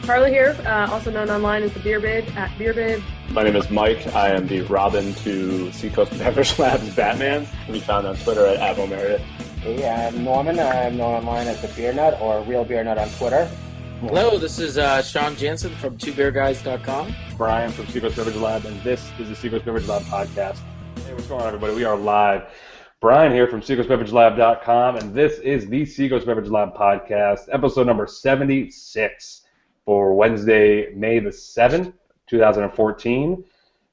Carla here, also known online as the Beer Babe, at Beer Babe. My name is Mike. I am the Robin to Seacoast Beverage Labs Batman. Can be found on Twitter at @Meredith. Hey, I'm Norman. I'm known online as the Beer Nut or Real Beer Nut on Twitter. Hello, this is Sean Jansen from TwoBeerGuys.com. Brian from Seacoast Beverage Lab, and this is the Seacoast Beverage Lab podcast. Hey, what's going on, everybody? We are live. Brian here from SeacoastBeverageLab.com, and this is the Seacoast Beverage Lab podcast, episode number 76 for Wednesday, May the 7th, 2014.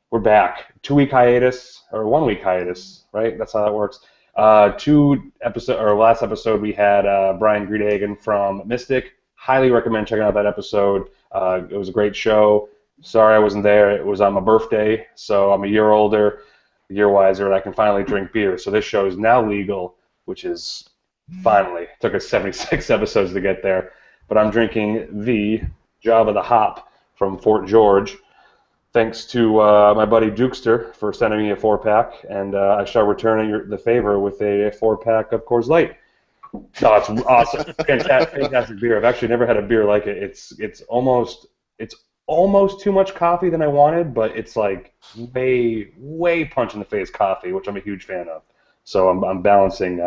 We're back. 2-week hiatus, or 1-week hiatus, right? That's how that works. Last episode we had Brian Greedhagen from Mystic. Highly recommend checking out that episode. It was a great show. Sorry I wasn't there. It was on my birthday, so I'm a year older, a year wiser, and I can finally drink beer. So this show is now legal, which is finally. It took us 76 episodes to get there. But I'm drinking the Java the Hop from Fort George. Thanks to my buddy Dukester for sending me a 4-pack, and I shall return the favor with a 4-pack of Coors Light. No, it's awesome. Fantastic beer. I've actually never had a beer like it. It's almost too much coffee than I wanted, but it's like way punch in the face coffee, which I'm a huge fan of. So I'm balancing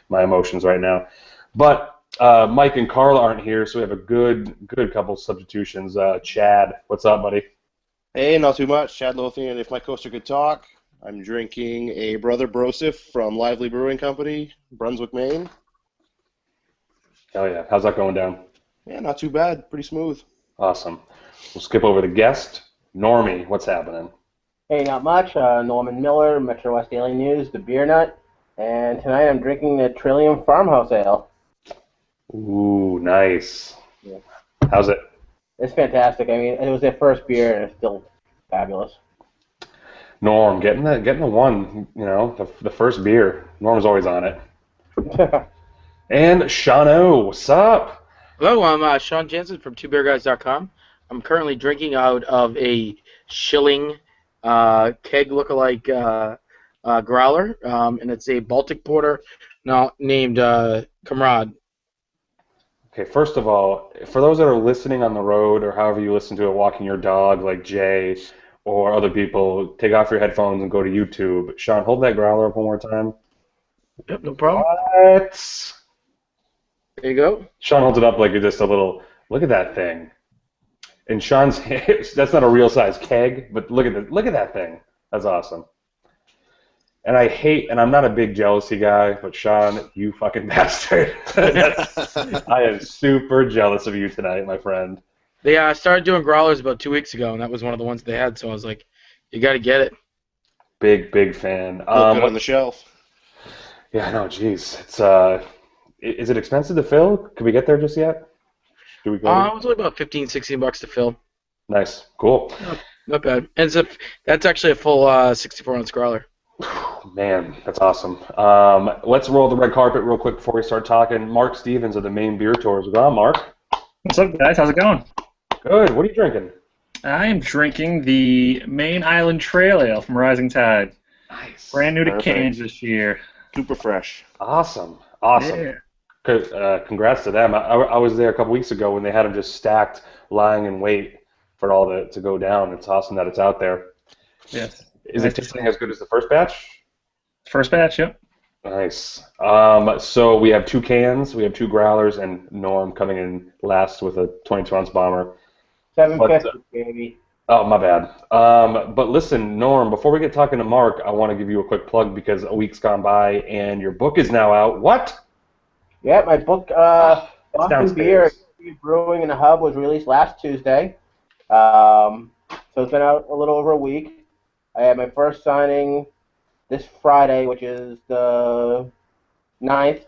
my emotions right now. But Mike and Carla aren't here, so we have a good couple substitutions. Chad, what's up, buddy? Hey, not too much. Chad Lothian, if my coaster could talk. I'm drinking a Brother Brosif from Lively Brewing Company, Brunswick, Maine. Hell yeah. How's that going down? Yeah, not too bad. Pretty smooth. Awesome. We'll skip over the guest. Normie, what's happening? Hey, not much. Norman Miller, Metro West Daily News, the Beer Nut. And tonight I'm drinking the Trillium Farmhouse Ale. Ooh, nice. Yeah. How's it? It's fantastic. I mean, it was their first beer, and it's still fabulous. Norm, getting the one, the first beer. Norm's always on it. And Shano, what's up? Hello, I'm Sean Jansen from TwoBeerGuys.com. I'm currently drinking out of a Schilling keg lookalike growler, and it's a Baltic Porter now named Comrade. Okay, first of all, for those that are listening on the road or however you listen to it, walking your dog like Jay or other people, take off your headphones and go to YouTube. Sean, hold that growler up one more time. Yep, no problem. What? There you go. Sean holds it up like just a little, look at that thing. And Sean's, that's not a real size keg, but look at that thing. That's awesome. And and I'm not a big jealousy guy, but Sean, you fucking bastard. I am super jealous of you tonight, my friend. They started doing growlers about 2 weeks ago, and that was one of the ones they had, so I was like, you got to get it. Big fan. Look good on the shelf. Yeah, no, jeez. It's is it expensive to fill? Can we get there just yet? Do we go? It was only about $15-16 to fill. Nice, cool. Not bad. And that's actually a full 64-ounce growler. Man, that's awesome. Let's roll the red carpet real quick before we start talking. Mark Stevens of the Maine Beer Tours. What's on, Mark? What's up, guys? How's it going? Good. What are you drinking? I am drinking the Maine Island Trail Ale from Rising Tide. Nice. Brand new to Perfect. cans this year. Super fresh. Awesome. Yeah. Congrats to them. I was there a couple weeks ago when they had them just stacked, lying in wait for it all to go down. It's awesome that it's out there. Yes. Is it tasting as good as the first batch? First batch, yep. Nice. So we have 2 cans, we have 2 growlers, and Norm coming in last with a 22-ounce bomber. 750, baby. Oh, my bad. But listen, Norm, before we get talking to Mark, I want to give you a quick plug because a week's gone by and your book is now out. What? Yeah, my book, Boston Beer Brewing in the Hub, was released last Tuesday. So it's been out a little over a week. I had my first signing this Friday, which is the 9th,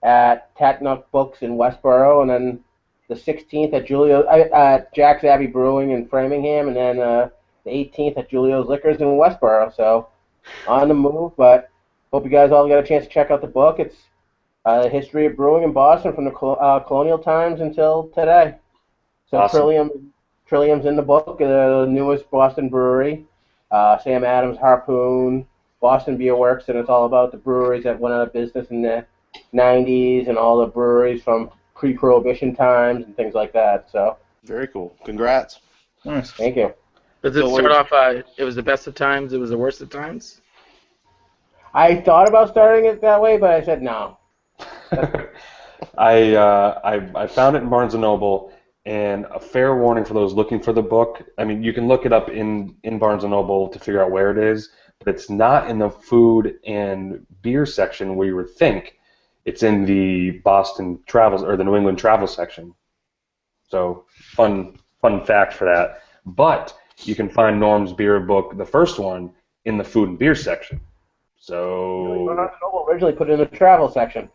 at Tatnuk Books in Westboro, and then the 16th at Jack's Abbey Brewing in Framingham, and then the 18th at Julio's Liquors in Westboro. So on the move, but hope you guys all got a chance to check out the book. It's the history of brewing in Boston from the colonial times until today. So awesome. Trillium's in the book, the newest Boston brewery. Sam Adams, Harpoon, Boston Beer Works, and it's all about the breweries that went out of business in the 90s and all the breweries from pre-Prohibition times and things like that. So Very cool. Congrats. Nice. Thank you. Does it start off, it was the best of times, it was the worst of times? I thought about starting it that way, but I said no. I found it in Barnes & Noble, and a fair warning for those looking for the book. I mean, you can look it up in Barnes & Noble to figure out where it is, but it's not in the food and beer section where you would think. It's in the Boston Travels or the New England Travel section. So fun fact for that. But you can find Norm's beer book, the first one, in the food and beer section. So Barnes & Noble originally put it in the travel section.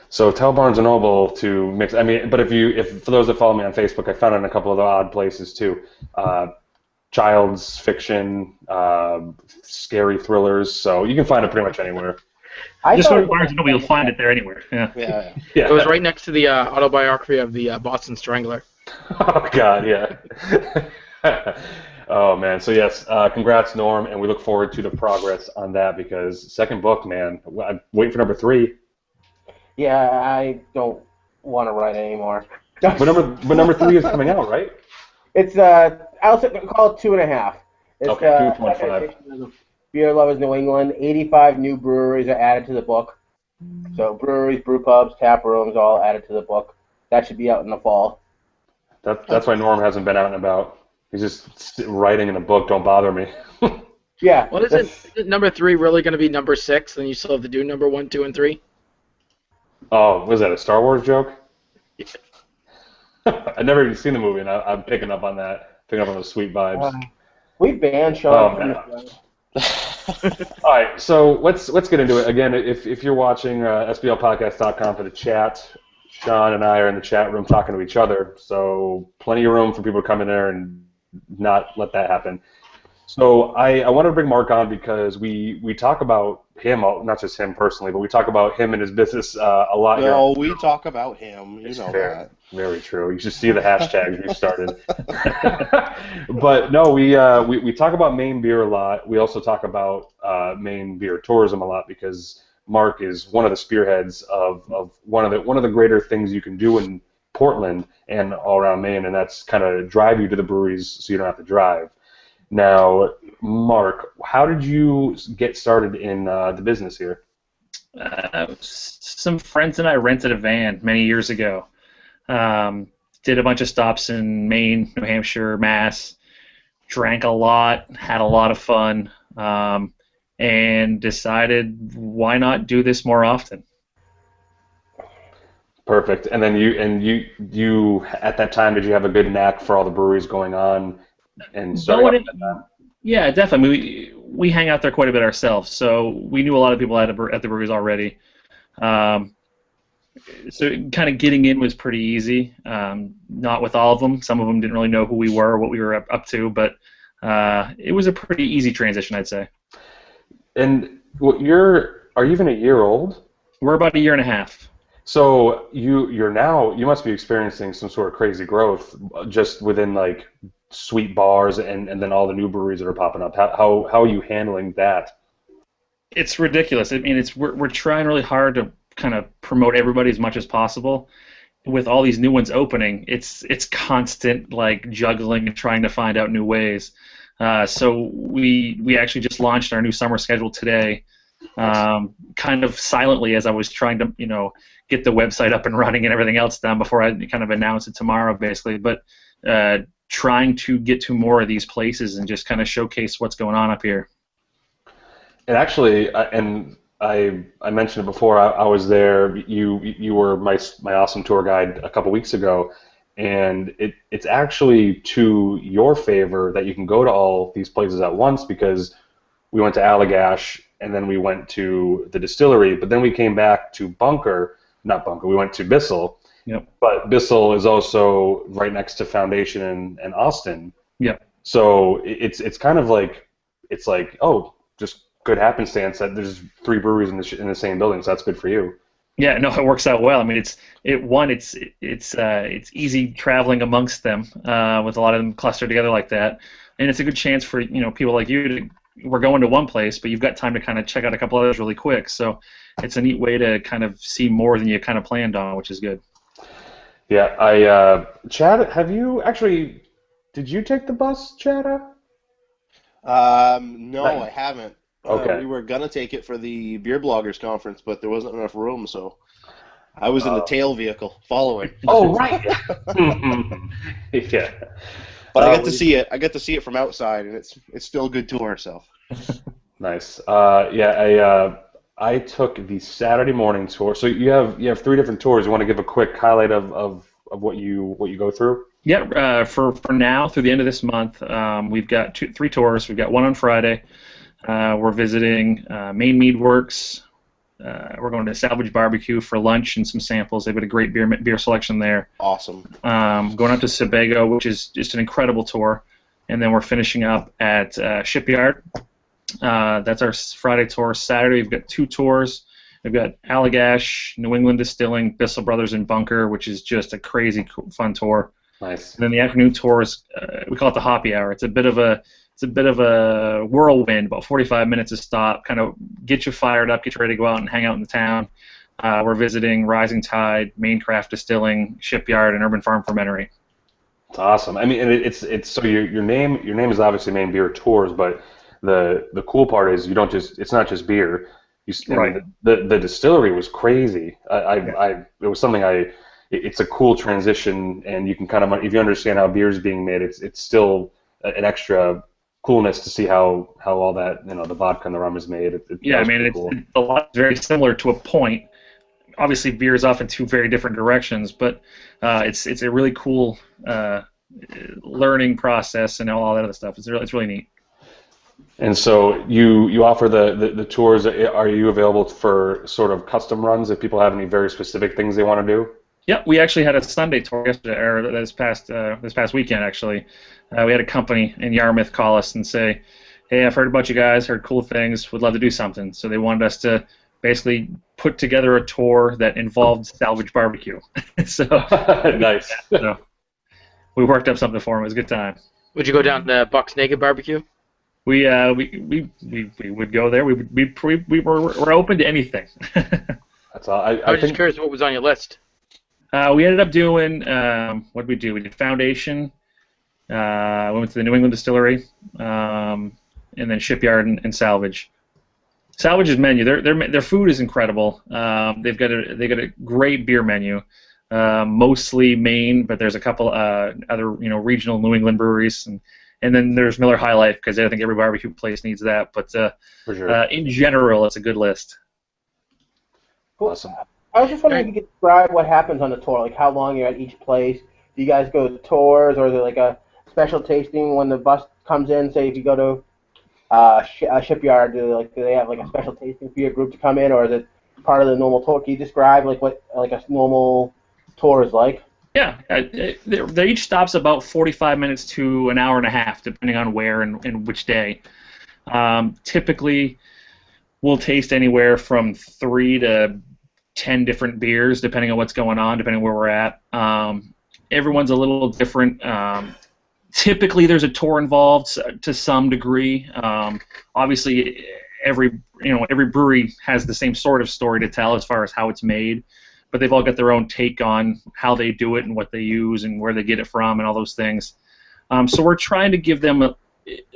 So tell Barnes & Noble to mix. I mean, but if for those that follow me on Facebook, I found it in a couple of odd places too. Child's fiction, scary thrillers. So you can find it pretty much anywhere. Just go to Barnes 't Noble, you'll find it there anywhere. Yeah. Yeah. It was right next to the autobiography of the Boston Strangler. Oh God, yeah. Oh man. So yes, congrats, Norm, and we look forward to the progress on that because second book, man. I'm waiting for number 3. Yeah, I don't want to write anymore. But number 3 is coming out, right? It's I'll call it 2.5. It's Okay, 2.5. Beer Lovers New England. 85 new breweries are added to the book. So breweries, brew pubs, tap rooms, all added to the book. That should be out in the fall. That's why Norm hasn't been out and about. He's just writing in a book. Don't bother me. Yeah. Well, isn't number 3 really going to be number 6? Then you still have to do number 1, 2, and 3. Oh, was that a Star Wars joke? Yeah. I've never even seen the movie, and I'm picking up on that. Picking up on those sweet vibes. We banned Sean from the show. All right, so let's get into it. Again, if you're watching SBLpodcast.com for the chat, Sean and I are in the chat room talking to each other, so plenty of room for people to come in there and not let that happen. So I wanted to bring Mark on because we talk about him, not just him personally, but we talk about him and his business a lot here. No, we talk about him. You know that. Very true. You should see the hashtags we started. But no, we talk about Maine beer a lot. We also talk about Maine beer tourism a lot because Mark is one of the spearheads of one of the greater things you can do in Portland and all around Maine, and that's kind of drive you to the breweries so you don't have to drive. Now, Mark, how did you get started in the business here? Some friends and I rented a van many years ago. Did a bunch of stops in Maine, New Hampshire, Mass. Drank a lot, had a lot of fun, and decided why not do this more often. Perfect. And then you at that time, did you have a good knack for all the breweries going on? And yeah, definitely. We hang out there quite a bit ourselves, so we knew a lot of people at the breweries already. So kind of getting in was pretty easy. Not with all of them. Some of them didn't really know who we were or what we were up to, but it was a pretty easy transition, I'd say. And are you even a year old? We're about a year and a half. So you must be experiencing some sort of crazy growth just within like sweet bars and then all the new breweries that are popping up. How are you handling that? It's ridiculous. I mean, we're trying really hard to kind of promote everybody as much as possible. With all these new ones opening, it's constant like juggling and trying to find out new ways. So we actually just launched our new summer schedule today, kind of silently as I was trying to get the website up and running and everything else done before I kind of announce it tomorrow, basically. But trying to get to more of these places and just kind of showcase what's going on up here. And actually, I mentioned it before. I was there. You were my awesome tour guide a couple weeks ago, and it's actually to your favor that you can go to all these places at once because we went to Allagash and then we went to the distillery, but then we came back to we went to Bissell. Yep. But Bissell is also right next to Foundation and Austin. Yep. So it's kind of like just good happenstance that there's 3 breweries in the same building, so that's good for you. Yeah, no, it works out well. I mean, it's easy traveling amongst them with a lot of them clustered together like that, and it's a good chance for people like you to. We're going to one place, but you've got time to kind of check out a couple others really quick. So it's a neat way to kind of see more than you kind of planned on, which is good. Yeah, Chad, have you actually? Did you take the bus, Chad? No, I haven't. Okay. We were gonna take it for the beer bloggers conference, but there wasn't enough room, so I was in the tail vehicle following. Oh, right. Yeah. But I got to We- see it. I got to see it from outside, and it's still a good tour. So Nice. Yeah, I took the Saturday morning tour. So you have three different tours. You want to give a quick highlight of what you go through? Yeah, for now through the end of this month, we've got three tours. We've got one on Friday. We're visiting Maine Mead Works. We're going to Salvage Barbecue for lunch and some samples. They've got a great beer selection there. awesome. Going up to Sebago, which is just an incredible tour, and then we're finishing up at Shipyard. That's our Friday tour. Saturday, we've got two tours. We've got Allagash, New England Distilling, Bissell Brothers, and Bunker, which is just a crazy fun tour. Nice. And then the afternoon tour is we call it the Hoppy Hour. It's a bit of a whirlwind, about 45 minutes to stop, kind of get you fired up, get you ready to go out and hang out in the town. We're visiting Rising Tide, Maine Craft Distilling, Shipyard, and Urban Farm Fermentery. It's awesome. I mean, and it's so your name is obviously Maine Beer Tours, but the cool part is it's not just beer. Right. The distillery was crazy. It was something it's a cool transition, and you can kind of, if you understand how beer is being made, it's still an extra coolness to see how all that, the vodka and the rum is made. Yeah, I mean, cool. it's a lot very similar to a point. Obviously, beer is off in two very different directions, but it's a really cool learning process and all that other stuff. It's really neat. And so you offer the tours. Are you available for sort of custom runs if people have any very specific things they want to do? Yeah, we actually had a Sunday tour yesterday, or this past weekend actually. We had a company in Yarmouth call us and say, "Hey, I've heard about you guys, heard cool things, would love to do something." So they wanted us to basically put together a tour that involved Salvage Barbecue. So Nice. So we worked up something for them. It was a good time. Would you go down to Buck's Naked Barbecue? We would go there. We're open to anything. That's all. I was just curious what was on your list. We ended up doing what did we do? We did Foundation. We went to the New England Distillery, and then Shipyard and Salvage. Salvage's menu, their food is incredible. They've got a great beer menu, mostly Maine, but there's a couple other regional New England breweries, and then there's Miller High Life, because I think every barbecue place needs that. But For sure. In general, it's a good list. Cool. Awesome. I was just wondering if you could describe what happens on the tour, like how long you're at each place. Do you guys go to tours, or is it like a special tasting when the bus comes in? Say if you go to a shipyard, do they have like a special tasting for your group to come in, or is it part of the normal tour? Can you describe like what like a normal tour is like? Yeah, they each stops about 45 minutes to an hour and a half, depending on where and which day. Typically, we'll taste anywhere from 3 to 10 different beers, depending on what's going on, depending where we're at. Everyone's a little different. Typically, there's a tour involved to some degree. Obviously, every brewery has the same sort of story to tell as far as how it's made, but they've all got their own take on how they do it and what they use and where they get it from and all those things. So we're trying to give them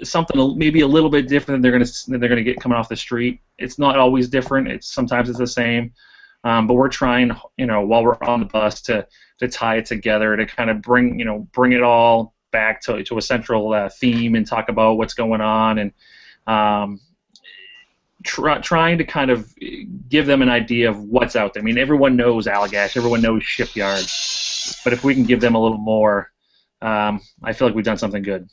something maybe a little bit different than they're gonna get coming off the street. It's not always different. Sometimes it's the same, but we're trying, while we're on the bus to tie it together, to kind of bring it all back to a central theme and talk about what's going on, and trying to kind of give them an idea of what's out there. I mean, everyone knows Allagash, everyone knows Shipyard, but if we can give them a little more, I feel like we've done something good.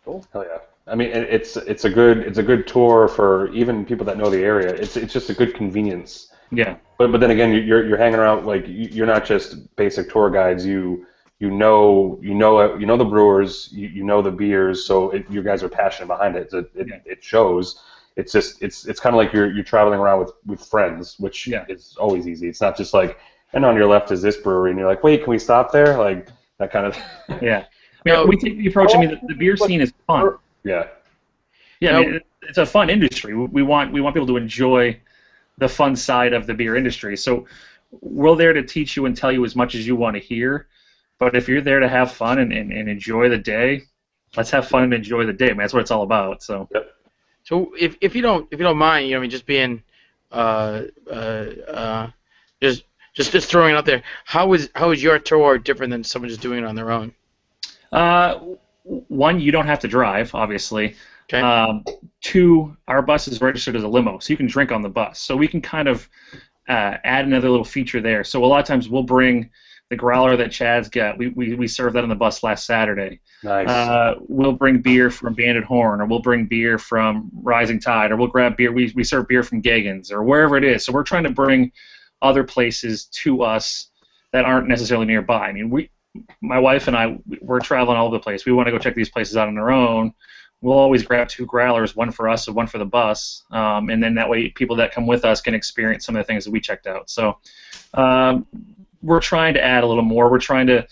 Cool. Hell yeah. I mean, it's a good tour for even people that know the area. It's just a good convenience. Yeah. But then again, you're hanging around, like, you're not just basic tour guides. You know the brewers, you know the beers, so you guys are passionate behind it. It shows. It's just it's kind of like you're traveling around with friends, which is always easy. It's not just like, and on your left is this brewery, and you're like, wait, can we stop there? Like that kind of. Yeah. I mean, we take the approach. I mean, the beer scene is fun. Yeah. Yeah. I mean, it's a fun industry. We want people to enjoy the fun side of the beer industry. So we're there to teach you and tell you as much as you want to hear. But if you're there to have fun and enjoy the day, let's have fun and enjoy the day, man. That's what it's all about. So. Yep. So if you don't mind, I mean, just being just throwing it out there, how is your tour different than someone just doing it on their own? One, you don't have to drive, obviously. Okay. Two, our bus is registered as a limo, so you can drink on the bus. So we can kind of add another little feature there. So a lot of times we'll bring the growler that Chad's got. We served that on the bus last Saturday. Nice. We'll bring beer from Banded Horn, or we'll bring beer from Rising Tide, or we'll grab beer. We serve beer from Gagan's, or wherever it is. So we're trying to bring other places to us that aren't necessarily nearby. I mean, my wife and I, we're traveling all over the place. We want to go check these places out on our own. We'll always grab 2 growlers, one for us and one for the bus, and then that way people that come with us can experience some of the things that we checked out. So we're trying to add a little more. We're trying to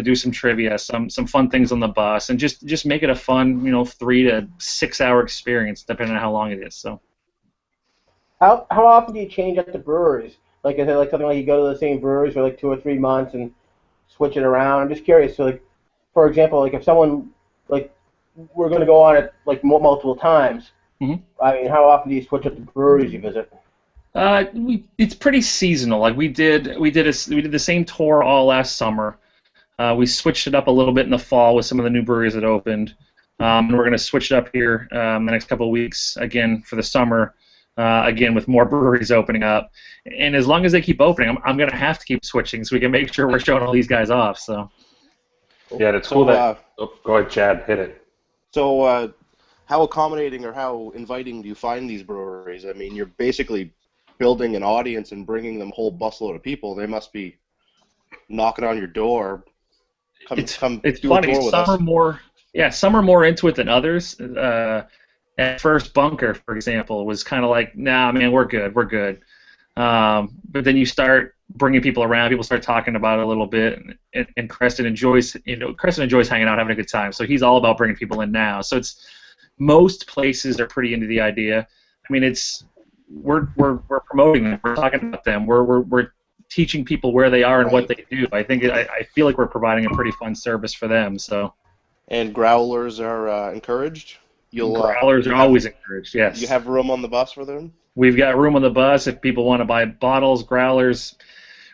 do some trivia, some fun things on the bus, and just make it a fun, 3 to 6 hour experience, depending on how long it is. So. How often do you change up the breweries? Like, is it like something like you go to the same breweries for like 2 or 3 months and switch it around? I'm just curious. So, like, for example, like if someone we're going to go on it like multiple times. Mm-hmm. I mean, how often do you switch up the breweries you visit? It's pretty seasonal. Like we did the same tour all last summer. We switched it up a little bit in the fall with some of the new breweries that opened. And we're going to switch it up here the next couple of weeks again for the summer. Again with more breweries opening up. And as long as they keep opening, I'm going to have to keep switching so we can make sure we're showing all these guys off. So. Yeah, it's cool that. Go ahead, Chad. Hit it. So, how accommodating or how inviting do you find these breweries? I mean, you're basically building an audience and bringing them a whole busload of people. They must be knocking on your door. It's do funny. A tour with us. Some are more into it than others. At first, Bunker, for example, was kind of like, nah, man, we're good. But then you start bringing people around. People start talking about it a little bit, and Creston enjoys hanging out, having a good time. So he's all about bringing people in now. So most places are pretty into the idea. I mean, we're promoting them. We're talking about them. We're teaching people where they are and what they do. I feel like we're providing a pretty fun service for them. So. And growlers are encouraged. Growlers are always encouraged. Yes. You have room on the bus for them. We've got room on the bus if people want to buy bottles, growlers.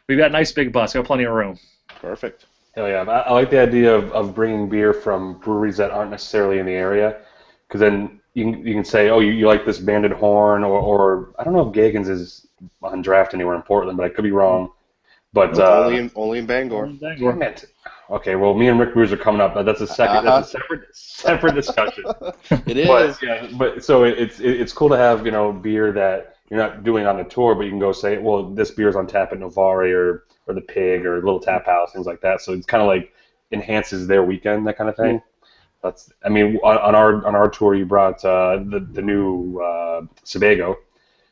We've got a nice big bus. We've got plenty of room. Perfect. Hell yeah. I like the idea of bringing beer from breweries that aren't necessarily in the area, because then you can say, oh, you like this Banded Horn, or I don't know if Gagan's is on draft anywhere in Portland, but I could be wrong. But only in Bangor. Damn it. Okay, well, me and Rick Brews are coming up. That's a separate discussion. It is. But so it's cool to have beer that you're not doing on the tour, but you can go say, well, this beer's on tap at Novare or the Pig or Little Tap House, things like that. So it's kind of like enhances their weekend, that kind of thing. On our tour, you brought the new Sebago.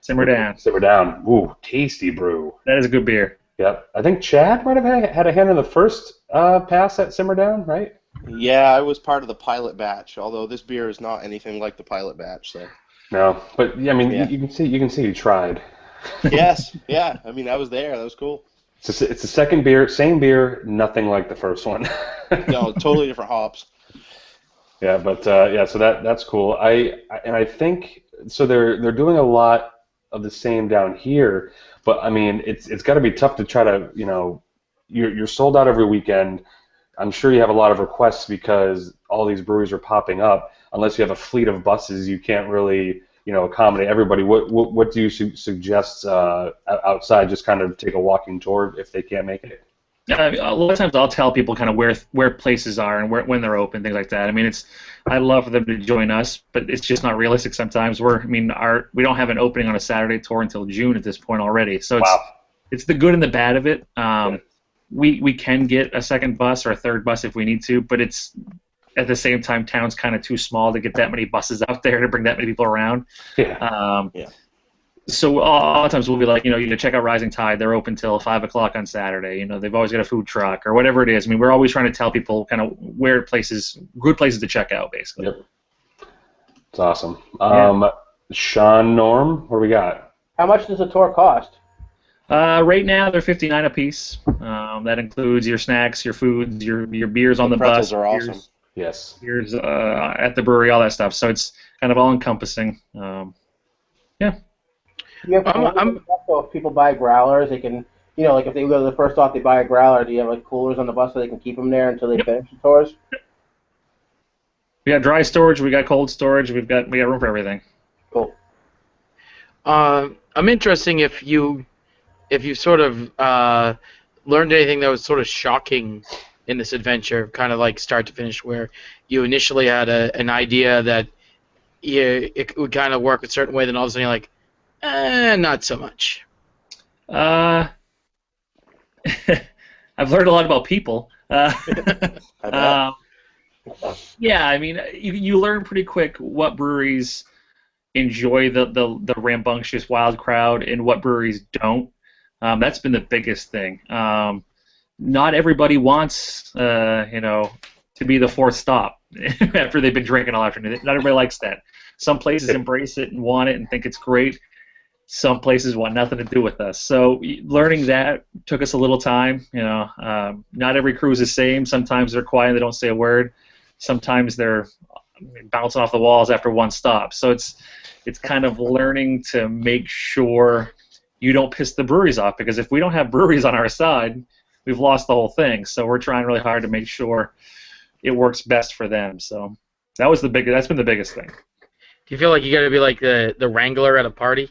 Simmer Down. Simmer Down. Ooh, tasty brew. That is a good beer. Yep. I think Chad might have had a hand in the first pass at Simmer Down, right? Yeah, I was part of the pilot batch, although this beer is not anything like the pilot batch. So. No, but yeah, I mean, you can see you tried. Yes, yeah. I mean, I was there. That was cool. It's the second beer, same beer, nothing like the first one. No, totally different hops. Yeah, but so that's cool. I think so. They're doing a lot of the same down here, but I mean, it's got to be tough to try to you're sold out every weekend. I'm sure you have a lot of requests because all these breweries are popping up. Unless you have a fleet of buses, you can't really accommodate everybody. What do you suggest outside? Just kind of take a walking tour if they can't make it. A lot of times I'll tell people kind of where places are and when they're open, things like that. I mean, I'd love for them to join us, but it's just not realistic sometimes. We don't have an opening on a Saturday tour until June at this point already. So it's the good and the bad of it. We can get a second bus or a third bus if we need to, but it's at the same time town's kind of too small to get that many buses out there to bring that many people around. So a lot of times we'll be like, you check out Rising Tide. They're open till 5 o'clock on Saturday. They've always got a food truck or whatever it is. I mean, we're always trying to tell people kind of good places to check out, basically. Yep. It's awesome. Sean, Norm, what do we got? How much does a tour cost? Right now they're 59 a piece. That includes your snacks, your foods, your beers on the pretzels bus. are awesome. Yes. Beers at the brewery, all that stuff. So it's kind of all encompassing. Yeah. You have coolers on the bus, so if people buy growlers, they can, like if they go to the first stop, they buy a growler. Do you have like coolers on the bus so they can keep them there until they finish the tours? We got dry storage, we got cold storage, we got room for everything. Cool. I'm interested if you sort of learned anything that was sort of shocking in this adventure, kind of like start to finish, where you initially had an idea that it would kind of work a certain way, then all of a sudden you're like, not so much. I've learned a lot about people. Yeah, I mean, you learn pretty quick what breweries enjoy the rambunctious wild crowd and what breweries don't. That's been the biggest thing. Not everybody wants, to be the fourth stop after they've been drinking all afternoon. Not everybody likes that. Some places embrace it and want it and think it's great. Some places want nothing to do with us. So learning that took us a little time. Not every crew is the same. Sometimes they're quiet and they don't say a word. Sometimes they're bouncing off the walls after one stop. So it's kind of learning to make sure you don't piss the breweries off, because if we don't have breweries on our side, we've lost the whole thing. So we're trying really hard to make sure it works best for them. So that's been the biggest thing. Do you feel like you got to be like the wrangler at a party?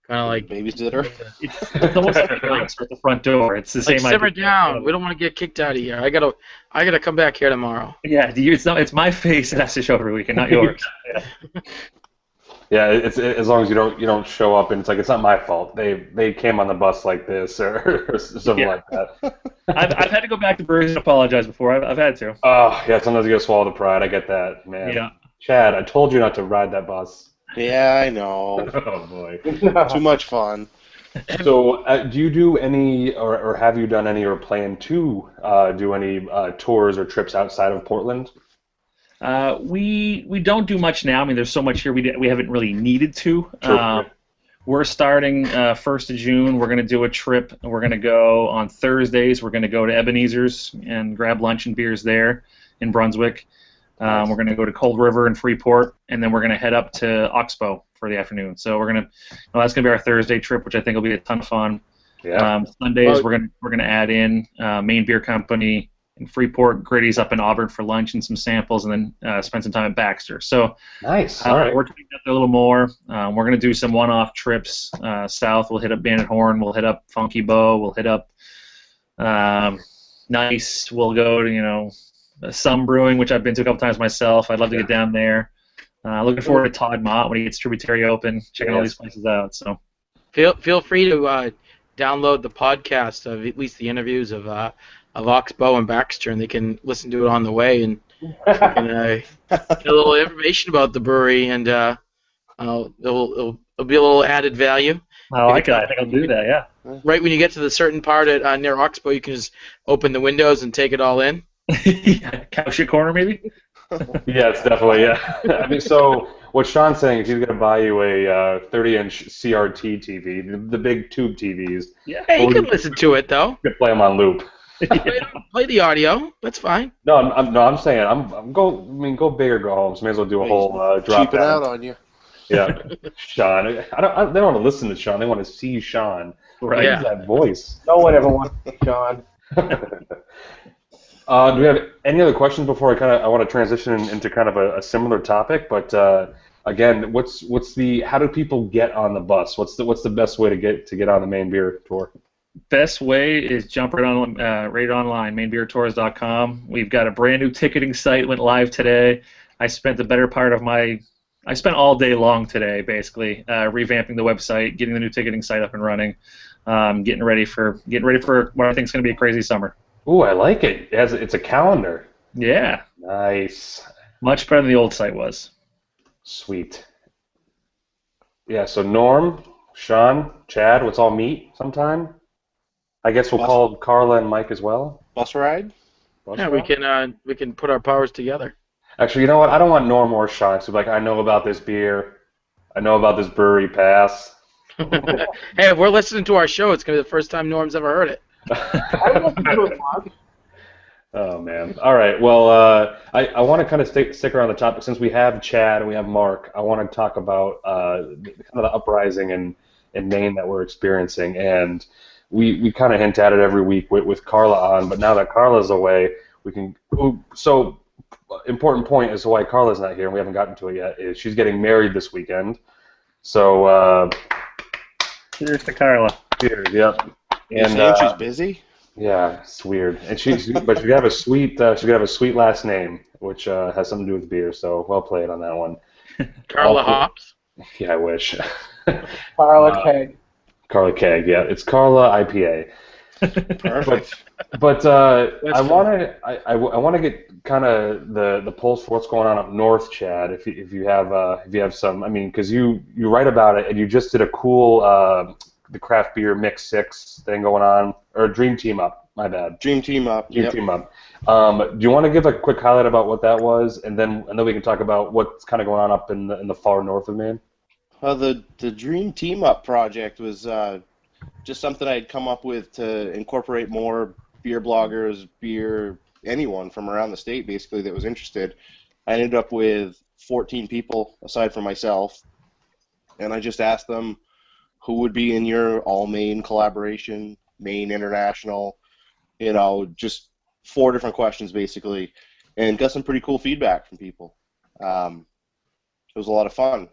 Kind of like babysitter. It's almost like a bouncer at the front door. It's the same idea. Simmer down. We don't want to get kicked out of here. I gotta come back here tomorrow. Yeah, it's my face that has to show every weekend, not yours. Yeah, it's as long as you don't show up and it's like it's not my fault. They came on the bus like this or something like that. I've had to go back to breweries and apologize before. I've had to. Oh yeah, sometimes you gotta swallow the pride. I get that, man. Yeah. Chad, I told you not to ride that bus. Yeah, I know. Oh boy. Too much fun. So, do you do any, or have you done any, or plan to do any tours or trips outside of Portland? We don't do much now. I mean, there's so much here we haven't really needed to. True. We're starting 1st of June. We're going to do a trip. We're going to go on Thursdays. We're going to go to Ebenezer's and grab lunch and beers there in Brunswick. We're going to go to Cold River and Freeport, and then we're going to head up to Oxbow for the afternoon. So that's going to be our Thursday trip, which I think will be a ton of fun. Yeah. Sundays we're going to add in Maine Beer Company in Freeport, Grady's up in Auburn for lunch and some samples, and then spend some time at Baxter. So nice. All right. We're taking up there a little more. We're going to do some one-off trips south. We'll hit up Bandit Horn. We'll hit up Funky Bow. We'll hit up Nice. We'll go to Some Brewing, which I've been to a couple times myself. I'd love to get down there. Looking forward to Todd Mott when he gets Tributary open. Checking all these places out. So feel free to download the podcast of at least the interviews of Oxbow and Baxter, and they can listen to it on the way and get a little information about the brewery, and it'll be a little added value. I like it. I think I'll do that. Yeah. Right when you get to the certain part at near Oxbow, you can just open the windows and take it all in. Yeah, couch it corner maybe. Yeah, it's definitely I mean, so what Sean's saying is he's going to buy you a 30-inch CRT TV, the big tube TVs. Yeah, hey, you can listen to it though. You can play them on loop. Play the audio. That's fine. No, I'm saying go big or go home. So may as well do a whole drop. Cheap it out on you. Yeah, Sean. They don't want to listen to Sean. They want to see Sean. Right. Yeah. That voice. No one ever wants to see Sean. Do we have any other questions before I want to transition into kind of a similar topic? But again, how do people get on the bus? What's the best way to get on the Maine Beer Tour? Best way is jump right online, mainbeertours.com. We've got a brand new ticketing site, went live today. I spent all day long today, basically, revamping the website, getting the new ticketing site up and running, getting ready for what I think is going to be a crazy summer. Ooh, I like it. It's a calendar. Yeah. Nice. Much better than the old site was. Sweet. Yeah, so Norm, Sean, Chad, let's all meet sometime. I guess we'll call Carla and Mike as well. Bus ride? We can put our powers together. Actually, you know what? I don't want Norm or Sean to be like, I know about this beer. I know about this brewery pass. Hey, if we're listening to our show, it's going to be the first time Norm's ever heard it. I would listen to it, Mark. Oh man! All right. Well, I want to kind of stick around the topic since we have Chad and we have Mark. I want to talk about kind of the uprising in Maine that we're experiencing, and we kind of hint at it every week with Carla on. But now that Carla's away, we can. So important point as to why Carla's not here, and we haven't gotten to it yet. Is she's getting married this weekend? So Here's to Carla. here, yep. You And saying she's busy? yeah, it's weird. And but she have a sweet, she's gonna have a sweet last name, which has something to do with beer. So well played on that one. Carla Also- Hops. Yeah, I wish. Carla Keg. Carla Keg, yeah, it's Carla IPA. Perfect. But That's I want to get kind of the pulse for what's going on up north, Chad. If you have some, I mean, because you write about it and you just did a cool the craft beer mix 6 thing going on, or Dream Team Up. My bad. Dream Team Up. Dream Yep. Team Up. Do you want to give a quick highlight about what that was, and then we can talk about what's kind of going on up in the far north of Maine? The Dream Team Up project was just something I had come up with to incorporate more beer bloggers, anyone from around the state basically that was interested. I ended up with 14 people aside from myself, and I just asked them who would be in your all Maine collaboration, Maine International, just 4 different questions basically, and got some pretty cool feedback from people. It was a lot of fun.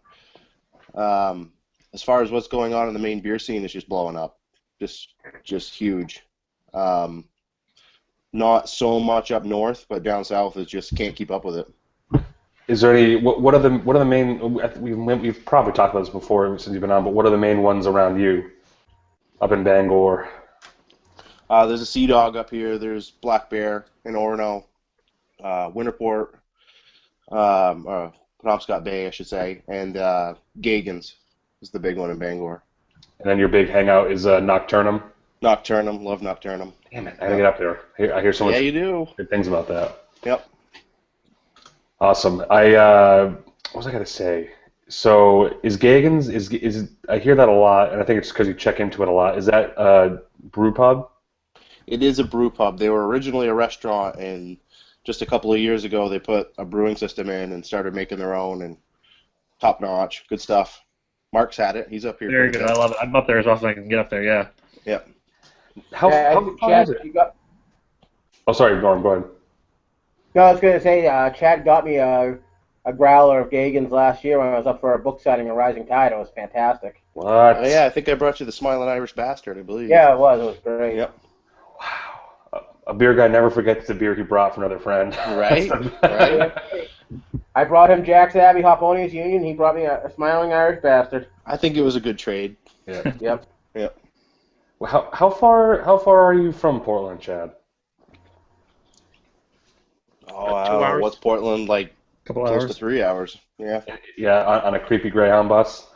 As far as what's going on in the Maine beer scene, it's just blowing up, just huge. Not so much up north, but down south it just can't keep up with it. Is there any what are the main? We've probably talked about this before since you've been on, but what are the main ones around you, up in Bangor? There's a Sea Dog up here. There's Black Bear in Orono, Winterport, Penobscot Bay, I should say, and Gagan's is the big one in Bangor. And then your big hangout is Nocturnum. Nocturnum, love Nocturnum. Damn it, I gotta get up there. I hear so much Yeah, you do. good things about that. Yep. Awesome. What was I gonna say? So is Gagan's is I hear that a lot, and I think it's because you check into it a lot. Is that brew pub? It is a brew pub. They were originally a restaurant, and just a couple of years ago they put a brewing system in and started making their own, and top notch, good stuff. Mark's had it. He's up here. Very pretty good. I love it. I'm up there as often as I can get up there. Yeah. Yep. How far Chad, is it? you got, Oh, sorry, Norm. Go ahead. no, I was going to say, Chad got me a growler of Gagan's last year when I was up for a book signing of Rising Tide. It was fantastic. What? Oh, yeah, I think I brought you the Smiling Irish Bastard, I believe. Yeah, it was. It was great. Yep. A beer guy never forgets the beer he brought for another friend. Right. Right. I brought him Jack's Abbey Hoponius Union. He brought me a Smiling Irish Bastard. I think it was a good trade. Yeah. Yep. Yep. Well, how far are you from Portland, Chad? Oh, I 2 don't know. hours? What's Portland like? Couple Close hours. to 3 hours. Yeah. Yeah, on a creepy Greyhound bus.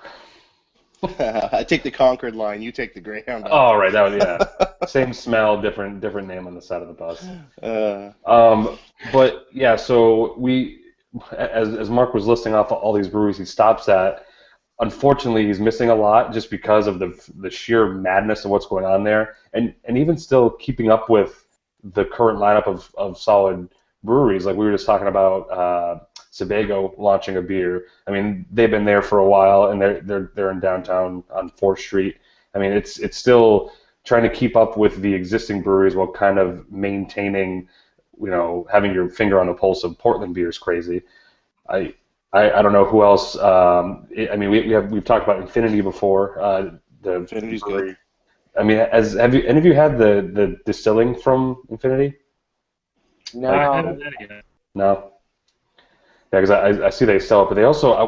I take the Concord line. You take the Greyhound. Oh, right. That was same smell, different name on the side of the bus. But yeah, so as Mark was listing off all these breweries he stops at, unfortunately he's missing a lot just because of the sheer madness of what's going on there, and even still keeping up with the current lineup of solid breweries. Like we were just talking about Sebago launching a beer. I mean, they've been there for a while, and they're in downtown on 4th Street. I mean, it's still trying to keep up with the existing breweries while kind of maintaining, having your finger on the pulse of Portland beer is crazy. I don't know who else. I mean, we've talked about Infinity before. The Infinity's brewery. good. I mean, have any of you had the distilling from Infinity? No. I haven't had it yet. No. Yeah, because I see they sell it, but they also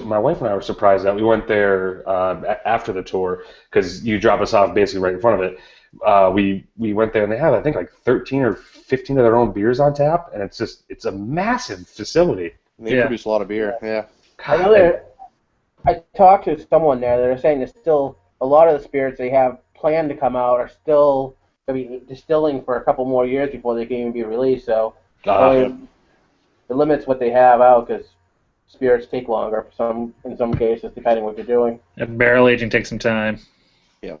my wife and I were surprised that we went there after the tour because you drop us off basically right in front of it. We went there and they have I think like 13 or 15 of their own beers on tap, and it's a massive facility. They produce a lot of beer. Yeah. I know I talked to someone there. They're saying there's still a lot of the spirits they have planned to come out are still going to be distilling for a couple more years before they can even be released. So it limits what they have out because spirits take longer in some cases, depending what you're doing. And barrel aging takes some time. Yeah.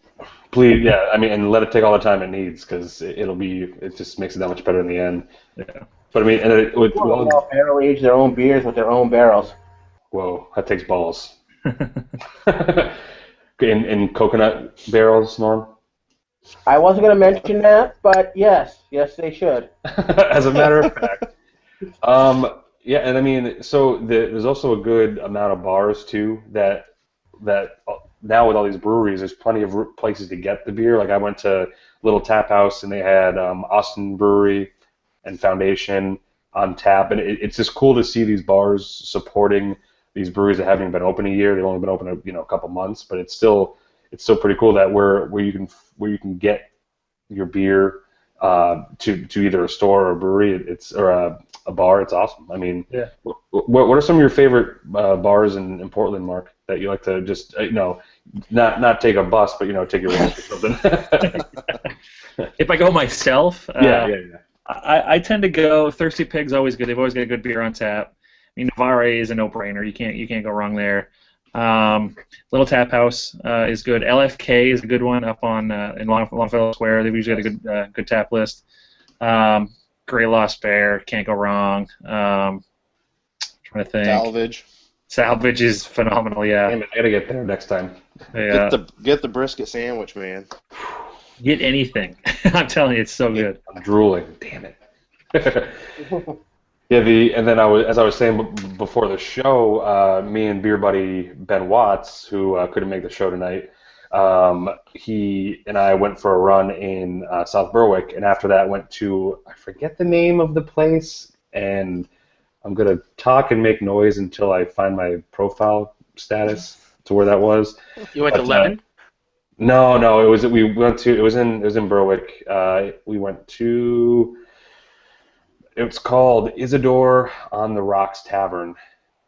Please, yeah. I mean, and let it take all the time it needs because it just makes it that much better in the end. Yeah. But I mean, and People now barrel age their own beers with their own barrels. whoa, that takes balls. in coconut barrels, Norm. I wasn't going to mention that, but yes, they should. As a matter of fact. Yeah, and I mean, so there's also a good amount of bars too that now with all these breweries, there's plenty of places to get the beer. Like I went to Little Tap House and they had Austin Brewery and Foundation on tap, and it's just cool to see these bars supporting these breweries that haven't even been open a year. They've only been open a couple months, but it's still pretty cool that where you can get your beer to either a store or a brewery, or a bar. It's awesome. I mean, Yeah. What are some of your favorite bars in Portland, Mark, that you like to just not take a bus, but take your ranch or something? If I go myself, Yeah. I tend to go. Thirsty Pig's always good. They've always got a good beer on tap. I mean, Navarre is a no-brainer. You can't go wrong there. Little Tap House is good. LFK is a good one up on in Longfellow Square. They've usually got a good tap list. Grey Lost Bear, can't go wrong. Trying to think. Salvage is phenomenal. Yeah. Damn it, I gotta get there next time. Yeah. Get the brisket sandwich, man. Get anything. I'm telling you, it's so good. I'm drooling. Damn it. Yeah, and then as I was saying before the show, me and beer buddy Ben Watts, who couldn't make the show tonight, he and I went for a run in South Berwick, and after that went to, I forget the name of the place, and I'm gonna talk and make noise until I find my profile status to where that was. You went to Lemon? No, it was in Berwick. We went to. It's called Isidore on the Rocks Tavern,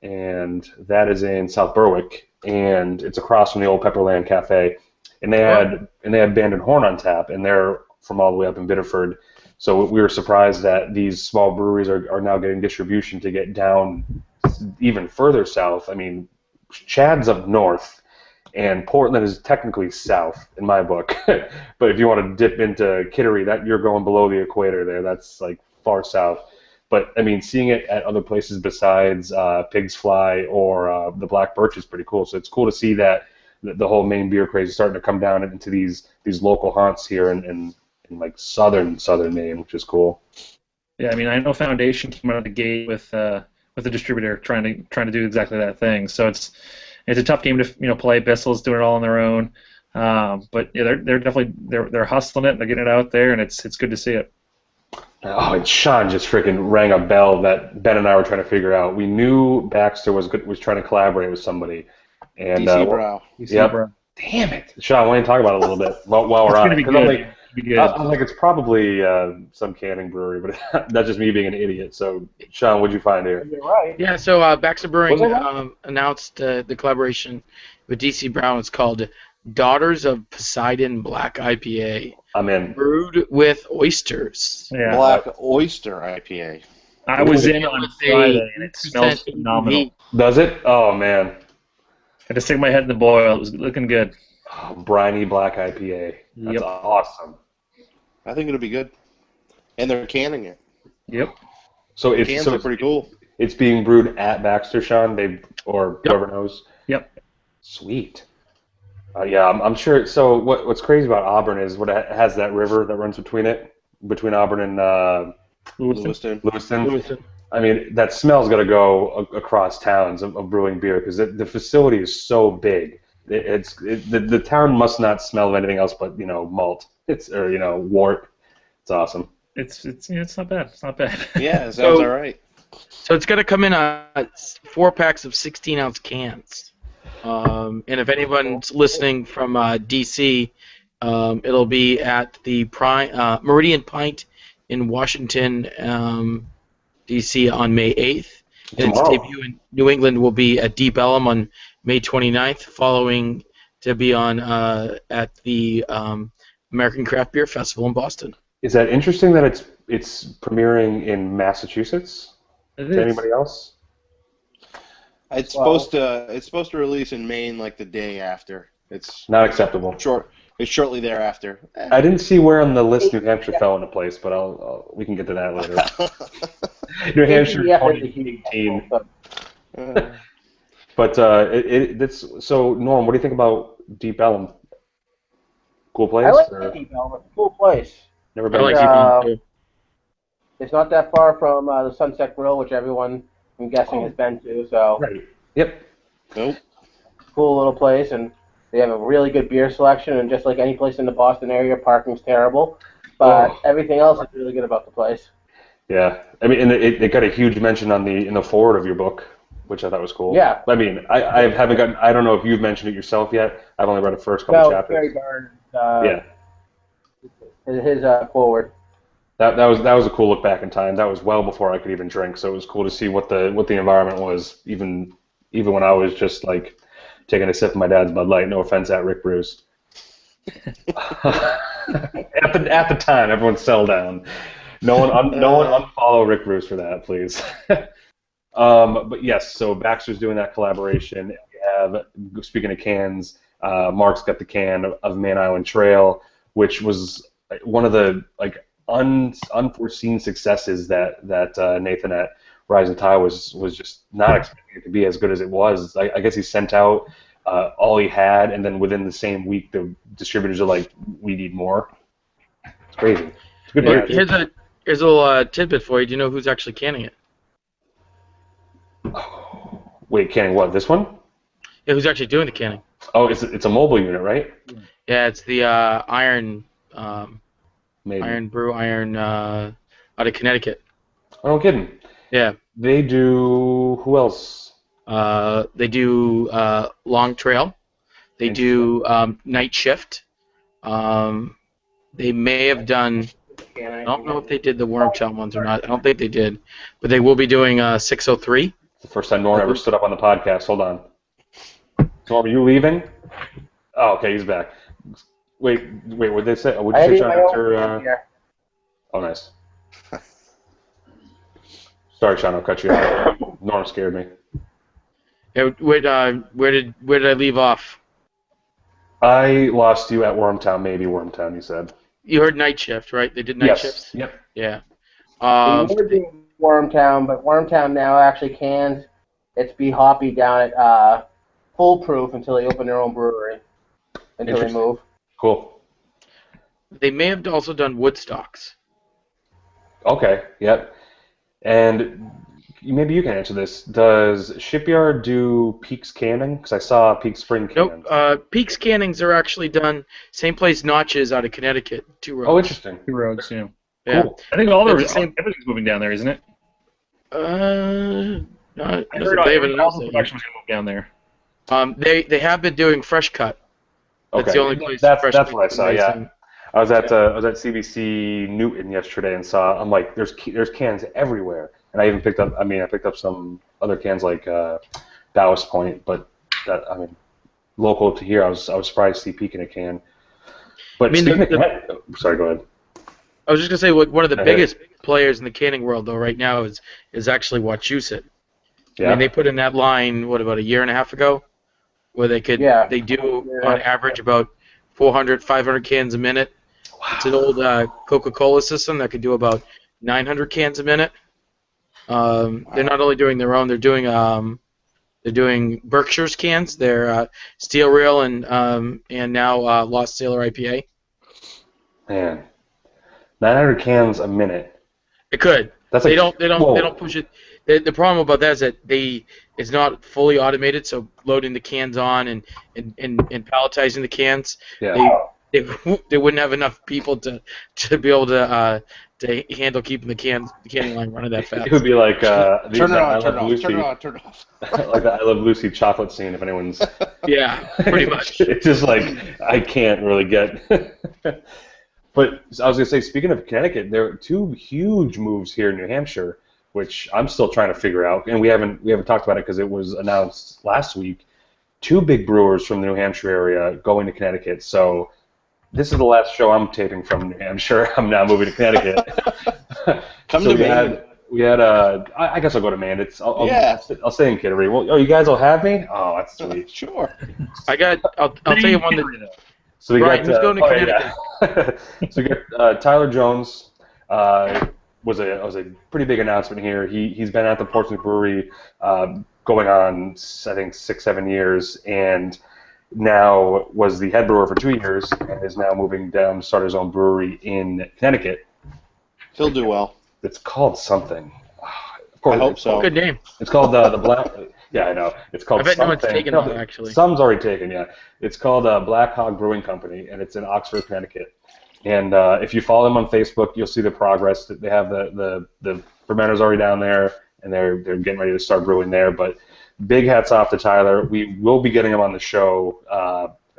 and that is in South Berwick, and it's across from the old Pepperland Cafe. And they had Band and Horn on tap, and they're from all the way up in Biddeford. So we were surprised that these small breweries are now getting distribution to get down even further south. I mean, Chad's up north, and Portland is technically south in my book. But if you want to dip into Kittery, that you're going below the equator there. That's like far south. But I mean, seeing it at other places besides Pig's Fly or the Black Birch is pretty cool. So it's cool to see that the whole Maine beer craze is starting to come down into these local haunts here in like southern Maine, which is cool. Yeah, I mean, I know Foundation came out of the gate with the distributor trying to do exactly that thing. So it's a tough game to play. Bissell's doing it all on their own, but yeah, they're definitely they're hustling it. They're getting it out there, and it's good to see it. Oh, and Sean just freaking rang a bell that Ben and I were trying to figure out. We knew Baxter was trying to collaborate with somebody. And DC Brow. Yep. Damn it, Sean. Why don't you talk about it a little bit while we're on it? I was like, it's probably some canning brewery, but that's just me being an idiot. So, Sean, what'd you find here? You're right. Yeah, so Baxter Brewing announced the collaboration with DC Brown. It's called Daughters of Poseidon Black IPA. I'm in. Brewed with oysters. Yeah. Black Oyster IPA. I was in on Friday, and it smells phenomenal. Does it? Oh, man. I had to stick my head in the boil. It was looking good. Oh, briny black IPA. That's awesome. I think it'll be good. And they're canning it. Yep. So it's Cans are pretty cool. It's being brewed at Baxter, Sean, whoever knows. Yep. Sweet. Yeah, I'm sure. So what's crazy about Auburn is it has that river that runs between Auburn and Lewiston. I mean, that smell's got to go across towns of brewing beer because the facility is so big. The town must not smell of anything else but wort. It's awesome. It's not bad. It's not bad. Yeah, it sounds all right. So it's going to come in 4 packs of 16-ounce cans. And if anyone's listening from DC, it'll be at the Meridian Pint in Washington, DC on May 8th. And its debut in New England will be at Deep Ellum on May 29th, following to be on at the American Craft Beer Festival in Boston. Is that interesting that it's premiering in Massachusetts? To anybody else? It's supposed to release in Maine like the day after. It's Not acceptable. It's shortly thereafter. I didn't see where on the list New Hampshire fell into place, but we can get to that later. New Hampshire 2018. But it's so Norm, what do you think about Deep Ellum? Cool place? I like Deep Ellum. It's a cool place. Never been. I like Deep Ellum too. It's not that far from the Sunset Grill, which everyone, I'm guessing, has been to. So Right. Yep. Nope. Cool little place, and they have a really good beer selection. And just like any place in the Boston area, parking's terrible, but everything else is really good about the place. Yeah, I mean, and it got a huge mention in the forward of your book, which I thought was cool. Yeah. I mean, I haven't gotten. I don't know if you've mentioned it yourself yet. I've only read the first couple chapters. Gary Barnes. Yeah. His forward. That was a cool look back in time. That was well before I could even drink, so it was cool to see what the environment was, even when I was just like taking a sip of my dad's Bud Light. No offense at Rick Bruce. at the time, everyone settle down. No one unfollow Rick Bruce for that, please. But yes, so Baxter's doing that collaboration. We have, speaking of cans, Mark's got the can of Man Island Trail, which was one of the unforeseen successes that Nathan at Rising Tide was just not expecting it to be as good as it was. I guess he sent out all he had, and then within the same week, the distributors are like, "We need more." It's crazy. It's good. Well, here's a little tidbit for you. Do you know who's actually canning it? Wait, canning what? This one? Yeah, who's actually doing the canning? Oh, it's a mobile unit, right? Yeah, it's the Iron Maybe. Iron Brew out of Connecticut. Oh, no kidding. Yeah. They do. Who else? They do Long Trail. They do Night Shift. They may have done. I don't know if they did the Wormtown ones or not. I don't think they did, but they will be doing 603. It's the first time Norm ever stood up on the podcast. Hold on. Norm, are you leaving? Oh, okay, he's back. Wait, what did they say? What did you say, Sean, after? Oh, nice. Sorry, Sean, I'll cut you out. Norm scared me. Yeah, where did I leave off? I lost you at Wormtown, maybe Wormtown, you said. You heard Night Shift, right? They did Night Shifts? Yep. Yeah. We were doing Wormtown, but Wormtown now actually cans its Be Hoppy down at Foolproof until they open their own brewery, until they move. Cool. They may have also done Woodstocks. Okay, yep. And maybe you can answer this. Does Shipyard do Peaks Canning? Because I saw Peaks Spring Canning. Nope. Peaks Cannings are actually done same place Notches out of Connecticut. 2 roads. Oh, interesting. 2 roads, yeah. Cool. I think everything's moving down there, isn't it? No, I heard all the production was going to move down there. They have been doing Fresh Cut. That's the only place. That's what I saw. Yeah, I was at CBC Newton yesterday and saw. I'm like, there's cans everywhere, and I even picked up some other cans like Dallas Point, but local to here, I was surprised to see Peak in a can. But sorry, go ahead. I was just gonna say one of the biggest players in the canning world though right now is actually Wachusett. Yeah. I mean, they put in that line about a year and a half ago, where they do on average about 400, 500 cans a minute. Wow. It's an old Coca-Cola system that could do about 900 cans a minute. They're not only doing their own, they're doing Berkshire's cans. They're Steel Rail and now Lost Sailor IPA. Man, 900 cans a minute. It could. They don't push it. The problem about that is that it's not fully automated, so loading the cans on and palletizing the cans, they wouldn't have enough people to be able to handle keeping the canning line running that fast. It would be like turn it on, turn it off. Like the I Love Lucy chocolate scene, if anyone's. Yeah, pretty much. It's just like I can't really get. But I was gonna say, speaking of Connecticut, there are 2 huge moves here in New Hampshire, which I'm still trying to figure out, and we haven't talked about it because it was announced last week. 2 big brewers from the New Hampshire area going to Connecticut. So this is the last show I'm taping from New Hampshire. I'm now moving to Connecticut. Come to Maine. We had I guess I'll go to Maine. Yeah. I'll stay in Kittery. Well, oh, you guys will have me? Oh, that's sweet. Sure. I'll tell you one that. So we Brian, got who's going to Connecticut? Yeah. So we got Tyler Jones. Was a pretty big announcement here. He's been at the Portsmouth Brewery going on I think 6-7 years, and now was the head brewer for 2 years, and is now moving down to start his own brewery in Connecticut. He'll do well. It's called something. Of course, I hope so. Good name. It's called the Black. Yeah, I know. It's called. I bet no one's something. taken it, actually. Some's already taken. Yeah, it's called Black Hog Brewing Company, and it's in Oxford, Connecticut. And if you follow them on Facebook, you'll see the progress. That they have the fermenters already down there, and they're getting ready to start brewing there. But big hats off to Tyler. We will be getting him on the show.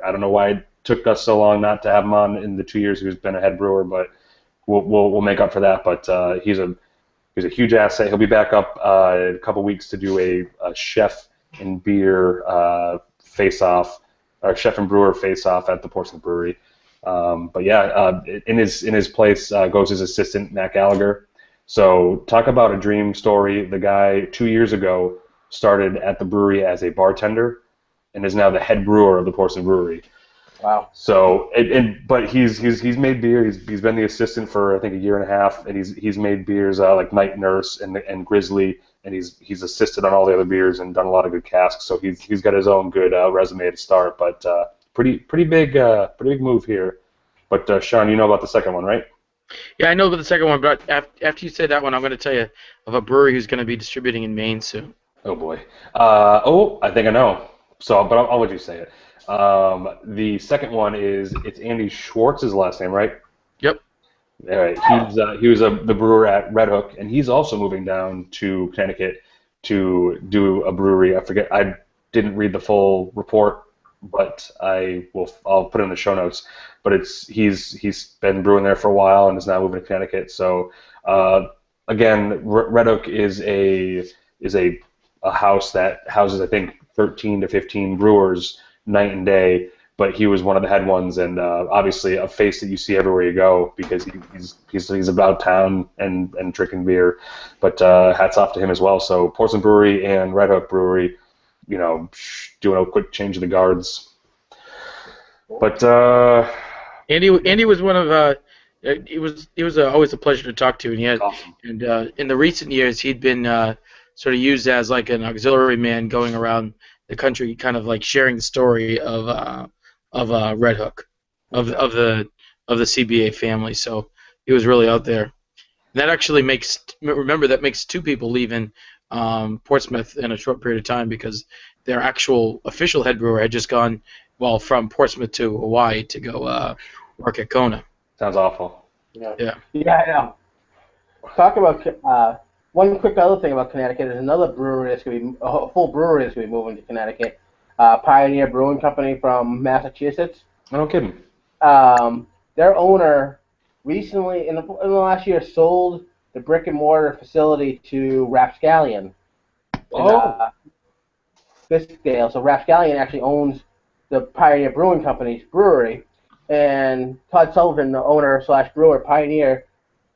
I don't know why it took us so long not to have him on in the 2 years he's been a head brewer, but we'll make up for that. But he's a huge asset. He'll be back up in a couple weeks to do a chef and beer face-off, or chef and brewer face-off at the Portsmouth Brewery. But yeah, in his place goes his assistant, Matt Gallagher. So talk about a dream story. The guy 2 years ago started at the brewery as a bartender and is now the head brewer of the Portsmouth Brewery. Wow. So, but he's made beer. He's been the assistant for I think a year and a half, and he's made beers like Night Nurse and Grizzly, and he's assisted on all the other beers and done a lot of good casks. So he's got his own good resume to start. But pretty big move here. But Sean, you know about the second one, right? Yeah, I know about the second one, but after you say that one, I'm going to tell you of a brewery who's going to be distributing in Maine soon. Oh boy. I think I know. So, but I'll let you say it. The second one it's Andy Schwartz's last name, right? Yep. All right. He was the brewer at Red Hook, and he's also moving down to Connecticut to do a brewery. I didn't read the full report, but I'll put it in the show notes. But he's been brewing there for a while and is now moving to Connecticut. So again, Red Hook is a house that houses I think 13 to 15 brewers night and day, but he was one of the head ones, and obviously a face that you see everywhere you go because he's about town and drinking beer. But hats off to him as well. So Portsmouth Brewery and Red Hook Brewery, doing a quick change of the guards. But Andy was one of he was always a pleasure to talk to, and he had awesome. And in the recent years he'd been sort of used as like an auxiliary man going around the country, kind of like sharing the story of Red Hook, of the CBA family. So he was really out there. And that actually makes two people leave in Portsmouth in a short period of time because their actual official head brewer had just gone from Portsmouth to Hawaii to go work at Kona. Sounds awful. Yeah, I know. Talk about one quick other thing about Connecticut is another brewery that's going to be a full brewery that's going to be moving to Connecticut. Pioneer Brewing Company from Massachusetts. No kidding. Their owner recently, in the last year, sold the brick and mortar facility to Rapscallion in Fiskdale. So Rapscallion actually owns the Pioneer Brewing Company's brewery, and Todd Sullivan, the owner / brewer, Pioneer,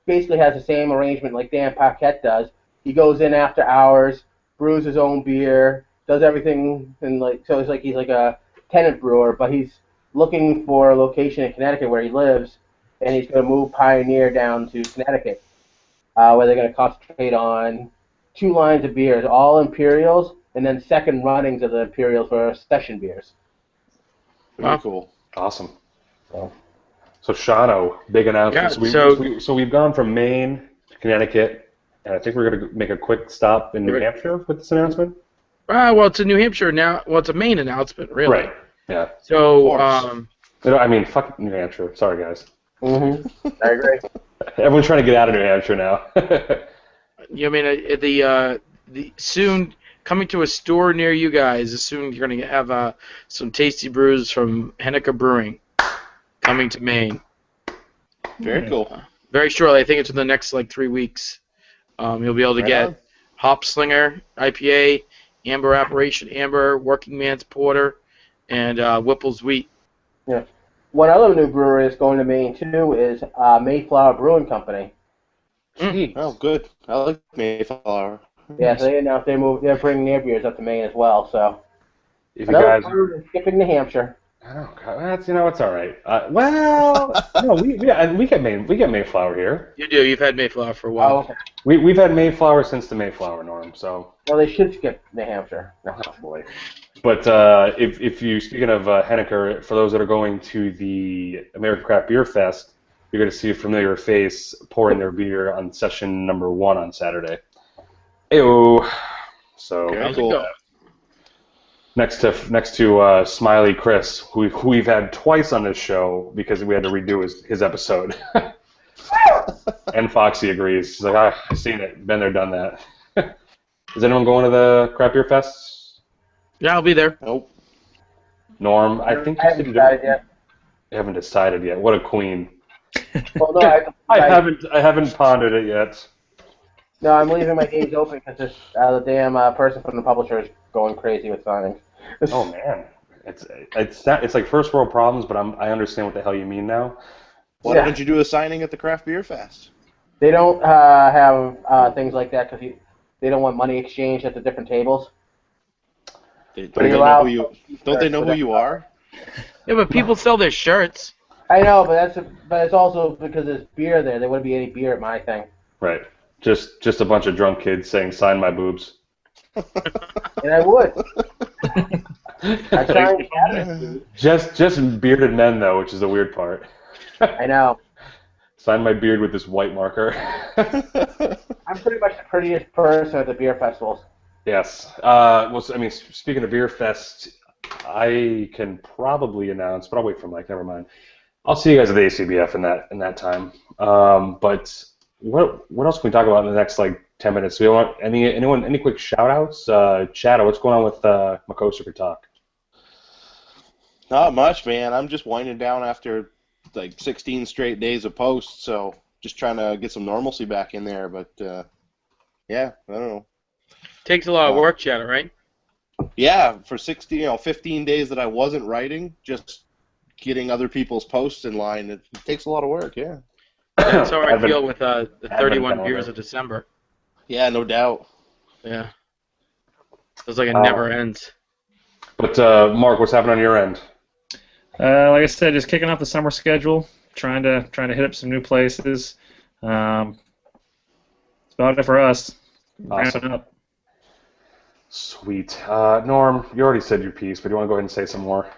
basically has the same arrangement like Dan Paquette does. He goes in after hours, brews his own beer, does everything, and so it's like he's like a tenant brewer, but he's looking for a location in Connecticut where he lives, and he's going to move Pioneer down to Connecticut, where they're going to concentrate on 2 lines of beers, all Imperials, and then second runnings of the Imperials for session beers. Very cool. Awesome. So Shano, big announcement. Yeah, so we've gone from Maine to Connecticut, and I think we're going to make a quick stop in New Hampshire with this announcement. Well, it's a New Hampshire now. Well, it's a Maine announcement, really. Right. Yeah. So, I mean, fuck New Hampshire. Sorry, guys. Mm-hmm. I agree. Everyone's trying to get out of New Hampshire now. I mean, the soon coming to a store near you guys. Soon you're going to have some tasty brews from Henniker Brewing coming to Maine. Very cool. Very shortly. I think it's in the next 3 weeks. You'll be able to get Hop Slinger IPA, Amber Apparition Amber, Working Man's Porter, and Whipple's Wheat. Yeah. One other new brewery that's going to Maine too is Mayflower Brewing Company. Gee. Oh, good. I like Mayflower. Yeah, so they announced they're bringing their beers up to Maine as well. So If you another guys, brewery skipping New Hampshire. oh God, that's it's all right. Well, no, we get Mayflower here. You do. You've had Mayflower for a while. Oh, okay. We've had Mayflower since the Mayflower Norm. So. Well, they should skip New Hampshire. Oh boy. But if you speaking of Henniker, for those that are going to the American Craft Beer Fest, you're going to see a familiar face pouring their beer on session number 1 on Saturday. Ayo. So Very cool. next to Smiley Chris, who we've had twice on this show because we had to redo his episode. And Foxy agrees. She's like, I've seen it, been there, done that. Is anyone going to the Craft Beer Fest? Yeah, I'll be there. Nope. Norm, I think I haven't decided yet. You haven't decided yet. What a queen. Well, no, I haven't pondered it yet. No, I'm leaving my games open because this the damn person from the publisher is going crazy with signings. Oh man, it's like first world problems, but I understand what the hell you mean now. Why don't you do a signing at the Craft Beer Fest? They don't have things like that because they don't want money exchanged at the different tables. Don't they know who you are? Yeah, but people sell their shirts. I know, but it's also because there's beer there. There wouldn't be any beer at my thing. Right. Just a bunch of drunk kids saying, "Sign my boobs." And I would. I signed cabinets. Just bearded men though, which is the weird part. I know. Sign my beard with this white marker. I'm pretty much the prettiest person at the beer festivals. Yes. Well, I mean, speaking of Beer Fest, I can probably announce, but I'll wait for Mike. Never mind. I'll see you guys at the ACBF in that time. But what else can we talk about in the next 10 minutes? Do you want any quick shout outs? Chad, what's going on with Makosa Talk? Not much, man. I'm just winding down after 16 straight days of posts, so just trying to get some normalcy back in there. But yeah, I don't know. Takes a lot of work, Chad, right? Yeah, for 15 days that I wasn't writing, just getting other people's posts in line, it takes a lot of work. Yeah. That's how I feel with the 31 beers of December. Yeah, no doubt. Yeah. Feels like it never ends. But Mark, what's happening on your end? Like I said, just kicking off the summer schedule, trying to hit up some new places. That's about it for us. Awesome. Wrapping up. Sweet. Norm, you already said your piece, but do you want to go ahead and say some more?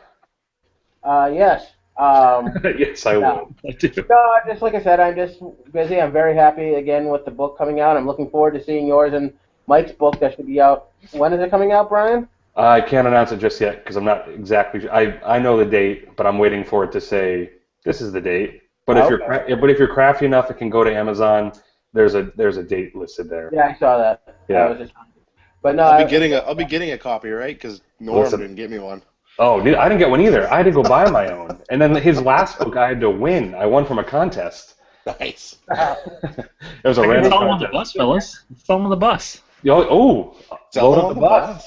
Yes. Yes, I will. I do. No, just like I said, I'm just busy. I'm very happy again with the book coming out. I'm looking forward to seeing yours and Mike's book that should be out. When is it coming out, Brian? I can't announce it just yet because I'm not exactly. I know the date, but I'm waiting for it to say this is the date. But if you're crafty enough, it can go to Amazon. There's a date listed there. Yeah, I saw that. Yeah. But no, I'll be getting a copy, right? Because Norm didn't get me one. Oh, I didn't get one either. I had to go buy my own. And then his last book, I had to win. I won from a contest. Nice. It was a random It's all on contest. the bus, fellas. It's all on the bus. Load up the bus.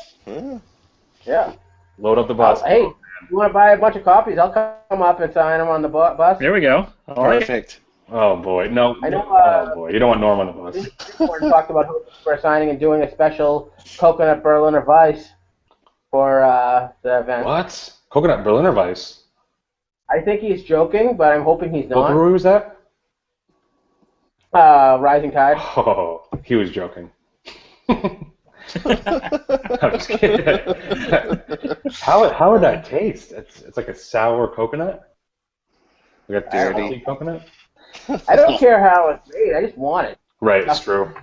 Yeah. Load up the bus. Hey, you want to buy a bunch of copies? I'll come up and sign them on the bus. There we go. All right. Perfect. Oh boy, no. I know, oh boy, you don't want Norm on the bus. We talked about who we're signing and doing a special coconut Berliner Weiss for the event. What? Coconut Berliner Weiss? I think he's joking, but I'm hoping he's What not. brewery was that? Rising Tide. Oh, he was joking. I'm just kidding. How would that taste? It's like a sour coconut? Like a dirty coconut? I don't care how it's made. I just want it. Right, it's true.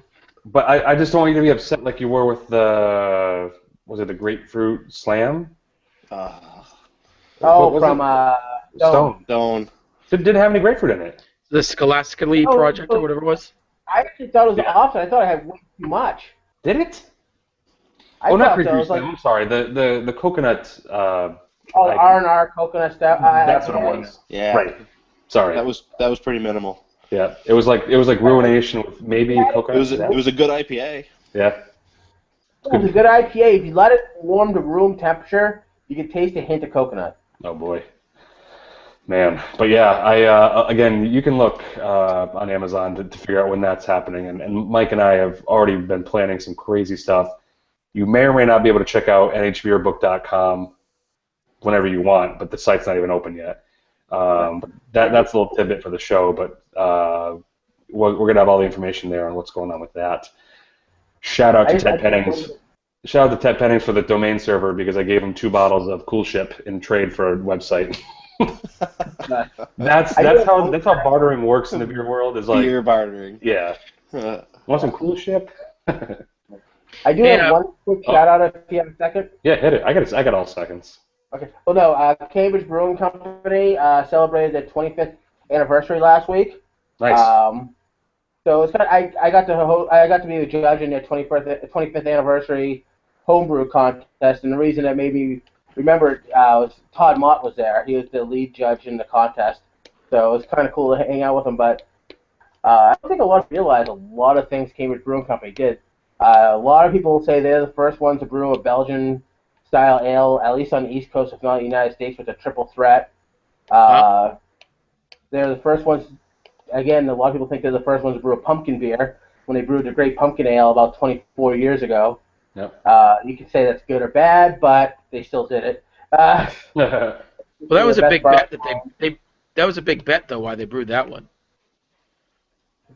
But I just don't want you to be upset like you were with the grapefruit slam? Oh, was from Stone. Stone. Didn't have any grapefruit in it. The Scholastically project or whatever it was. I actually thought it was awesome. I thought I had way too much. Did it? I not thought grapefruit so. slam. I'm sorry. The coconut. R&R coconut stuff. That's what it was. Yeah. Right. Sorry. That was pretty minimal. Yeah. It was like ruination with maybe coconut. It was a good IPA. Yeah. It was a good IPA. If you let it warm to room temperature, you can taste a hint of coconut. Oh boy. Man, but yeah, again, you can look on Amazon to figure out when that's happening, and Mike and I have already been planning some crazy stuff. You may or may not be able to check out nhbeerbook.com whenever you want, but the site's not even open yet. That's a little tidbit for the show, but we're going to have all the information there on what's going on with that. Shout out to Ted Pennings. Shout out to Ted Pennings for the domain server because I gave him 2 bottles of Cool Ship in trade for a website. that's how bartering works in the beer world. Is like beer bartering. Yeah. Want some Cool Ship? I do have one quick shout out if you have a second. Yeah, hit it. I got all seconds. Okay. Well, no. Cambridge Brewing Company celebrated their 25th anniversary last week. Nice. So it's I got to be a judge in their 25th anniversary homebrew contest, and the reason that made me remember it was Todd Mott was there. He was the lead judge in the contest, so it was kind of cool to hang out with him. But I don't think a lot of people realize a lot of things Cambridge Brewing Company did. A lot of people say they're the first ones to brew a Belgian-style ale, at least on the East Coast, if not the United States, with a triple threat. They're the first ones. Again, a lot of people think they're the first ones to brew a pumpkin beer when they brewed the Great Pumpkin Ale about 24 years ago. Yep. You can say that's good or bad, but they still did it. Well, that was a big bet that was a big bet though why they brewed that one.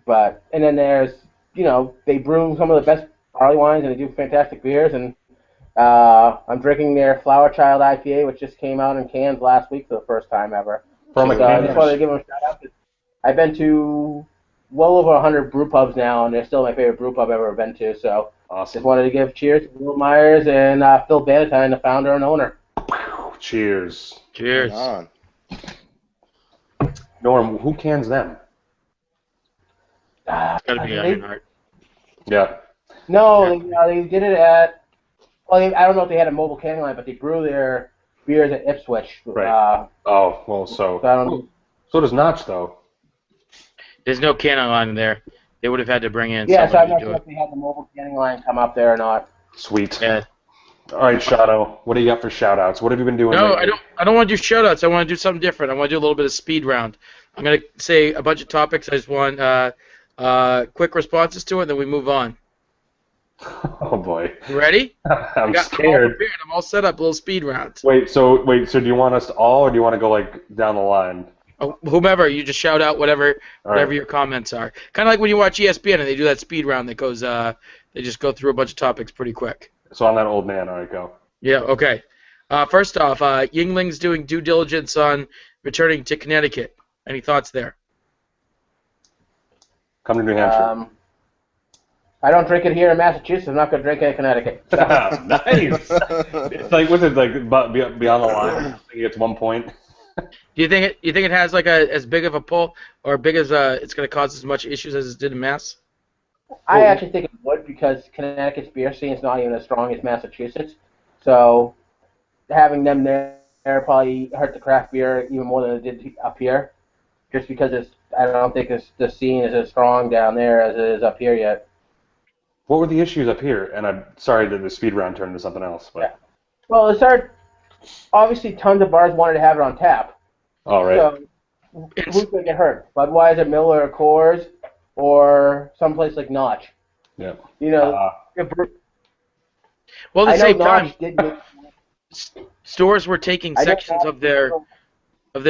And then there's they brew some of the best barley wines and they do fantastic beers, and I'm drinking their Flower Child IPA, which just came out in cans last week for the first time ever. From I just wanted to give them a shout out. I've been to well over 100 brew pubs now, and they're still my favorite brew pub I've ever been to. So awesome. Just wanted to give cheers to Will Myers and Phil Bannatyne, the founder and owner. Cheers. Cheers. Norm, who cans them? It's got to be Ironheart. Yeah. No, they did it at. Well, I don't know if they had a mobile canning line, but they brew their beers at Ipswich. Right. So I don't know. So does Notch, though. There's no canning line there. They would have had to bring in Yeah, so I'm somebody not to do sure it. if they had the mobile canning line come up there or not. Sweet. Yeah. All right, Shadow, what do you got for shout-outs? What have you been doing No, lately? I don't want to do shout-outs. I want to do something different. I want to do a little bit of speed round. I'm going to say a bunch of topics. I just want quick responses to it, and then we move on. Oh, boy. You ready? I'm scared. I'm all set up. A little speed round. Wait, so do you want us to all, or do you want to go, down the line? Whomever, you just shout out whatever right. your comments are. Kind of like when you watch ESPN and they do that speed round that goes, they just go through a bunch of topics pretty quick. So I'm that old man. All right, go. Yeah, okay. First off, Yingling's doing due diligence on returning to Connecticut. Any thoughts there? Come to New Hampshire. I don't drink it here in Massachusetts. I'm not going to drink it in Connecticut. Nice. It's what's it beyond the line? I think it's 1 point. Do you think it has as big of a pull or big as it's going to cause as much issues as it did in Mass? I actually think it would because Connecticut's beer scene is not even as strong as Massachusetts. So having them there probably hurt the craft beer even more than it did up here. Just because I don't think the scene is as strong down there as it is up here yet. What were the issues up here? And I'm sorry that the speed round turned into something else. But. Yeah. Well, it started. Obviously, tons of bars wanted to have it on tap. All right. So who's going to get hurt? Budweiser, Miller, or Coors, or someplace like Notch? Yeah. Well, at the same time, did stores were taking sections of their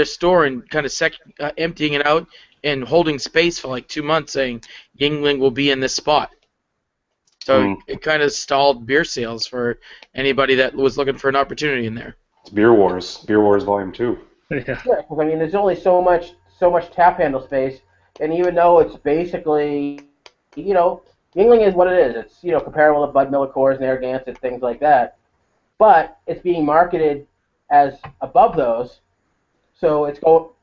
store and kind of emptying it out and holding space for 2 months, saying Yingling will be in this spot. So it kind of stalled beer sales for anybody that was looking for an opportunity in there. It's Beer Wars. Beer Wars Volume 2. Yeah. Yeah, because there's only so much tap handle space, and even though it's basically, Yingling is what it is. It's comparable to Bud Miller, Coors, Narragansett, things like that. But it's being marketed as above those, so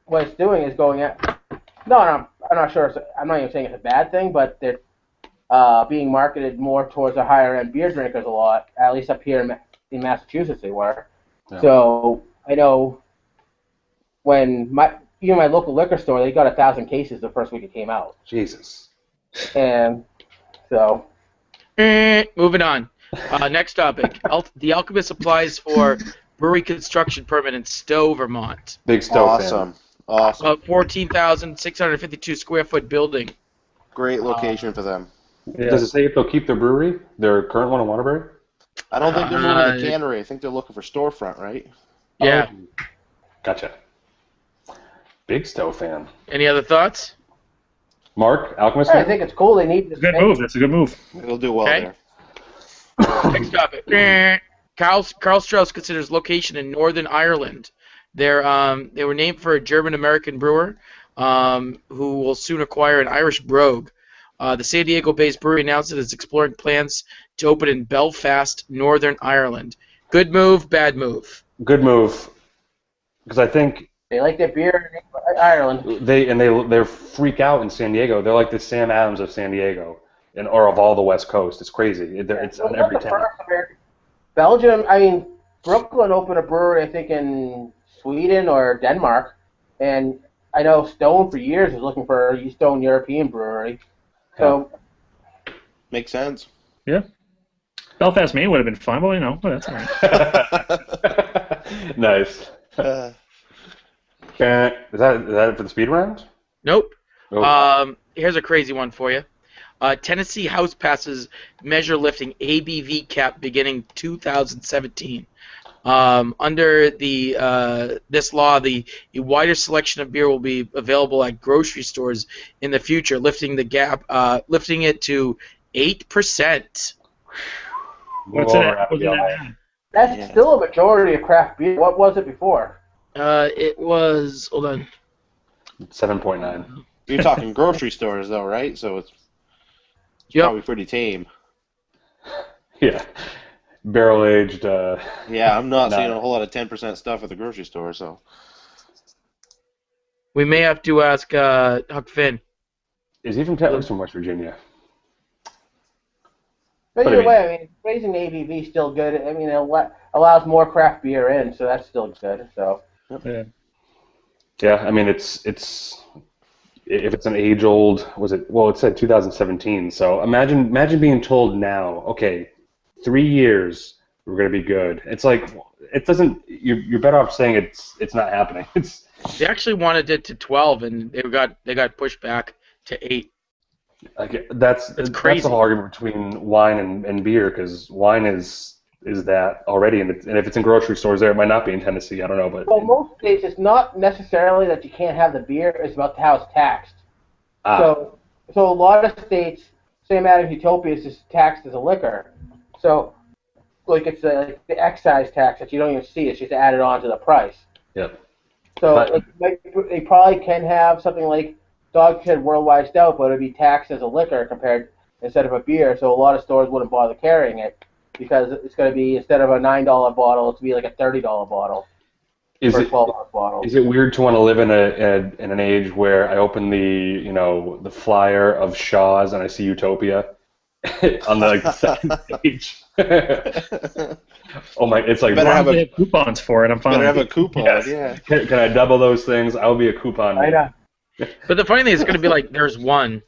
what it's doing is going at. No, I'm not sure. I'm not even saying it's a bad thing, but they're being marketed more towards the higher end beer drinkers a lot. At least up here in Massachusetts, they were. Yeah. So I know when my local liquor store, they got 1,000 cases the first week it came out. Jesus. And so. Moving on. Next topic. The Alchemist applies for brewery construction permit in Stowe, Vermont. Big Stowe awesome. fan. Awesome. A 14,652 square foot building. Great location for them. Yeah. Does it say if they'll keep their brewery, their current one in Waterbury? I don't think they're moving to cannery. I think they're looking for storefront, right? Yeah. Oh, gotcha. Big Stowe fan. Any other thoughts? Mark, Alchemist Yeah, I fan? think it's cool. They need this. It's a good move. That's a good move. They'll do well Okay. there. Next topic. Carl Strauss considers location in Northern Ireland. They were named for a German-American brewer who will soon acquire an Irish brogue. The San Diego-based brewery announced it is exploring plans to open in Belfast, Northern Ireland. Good move, bad move. Good move. Because I think They like their beer in Ireland. they freak out in San Diego. They're like the Sam Adams of San Diego, or of all the West Coast. It's crazy. It's on every town. Belgium, I mean, Brooklyn opened a brewery, I think, in Sweden or Denmark, and I know Stone for years was looking for a Stone European brewery. So Makes sense. Yeah. Belfast, Maine would have been fun, but that's all right. Nice. Is that it for the speed round? Nope. Oh. Here's a crazy one for you. Tennessee House passes measure lifting ABV cap beginning 2017. Under this law, a wider selection of beer will be available at grocery stores in the future, lifting it to 8%. What's More it? happy What's it on at? that. that's still a majority of craft beer. What was it before? It was, hold on. 7.9. You're talking grocery stores, though, right? So it's Yep. probably pretty tame. Yeah. Barrel aged. Yeah, I'm not No. seeing a whole lot of 10% stuff at the grocery store, so. We may have to ask Huck Finn. Is he from Texas from West Virginia? But But I either mean- way, I mean, raising the ABV is still good. I mean, it allows more craft beer in, so that's still good. So Yeah. Yeah, I mean it's if it's an age old, it said 2017. So imagine being told now, okay, 3 years we're gonna be good. It's like it doesn't. You're better off saying it's not happening. They actually wanted it to 12, and they got pushed back to 8. Like that's crazy. the whole argument between wine and beer, because wine is that already, and if it's in grocery stores there, it might not be in Tennessee. I don't know, but well, most states it's not necessarily that you can't have the beer; it's about how it's taxed. So a lot of states, Sam Adams Utopia is just taxed as a liquor. So like it's the excise tax that you don't even see; it's just added on to the price. Yep. So But- they probably can have something like Doghead Worldwide Stout, but it'd be taxed as a liquor instead of a beer. So a lot of stores wouldn't bother carrying it because it's going to be, instead of a $9 bottle, it's be like a $30 bottle Is for a it 12-ounce bottle. is it weird to want to live in an age where I open the flyer of Shaw's and I see Utopia on the second page? Oh my! It's like Better have They have coupons for it. I'm fine. Better have a coupon, Yes. yeah. Can I double those things? I'll be a coupon. I know. But the funny thing is, it's going to be like there's one,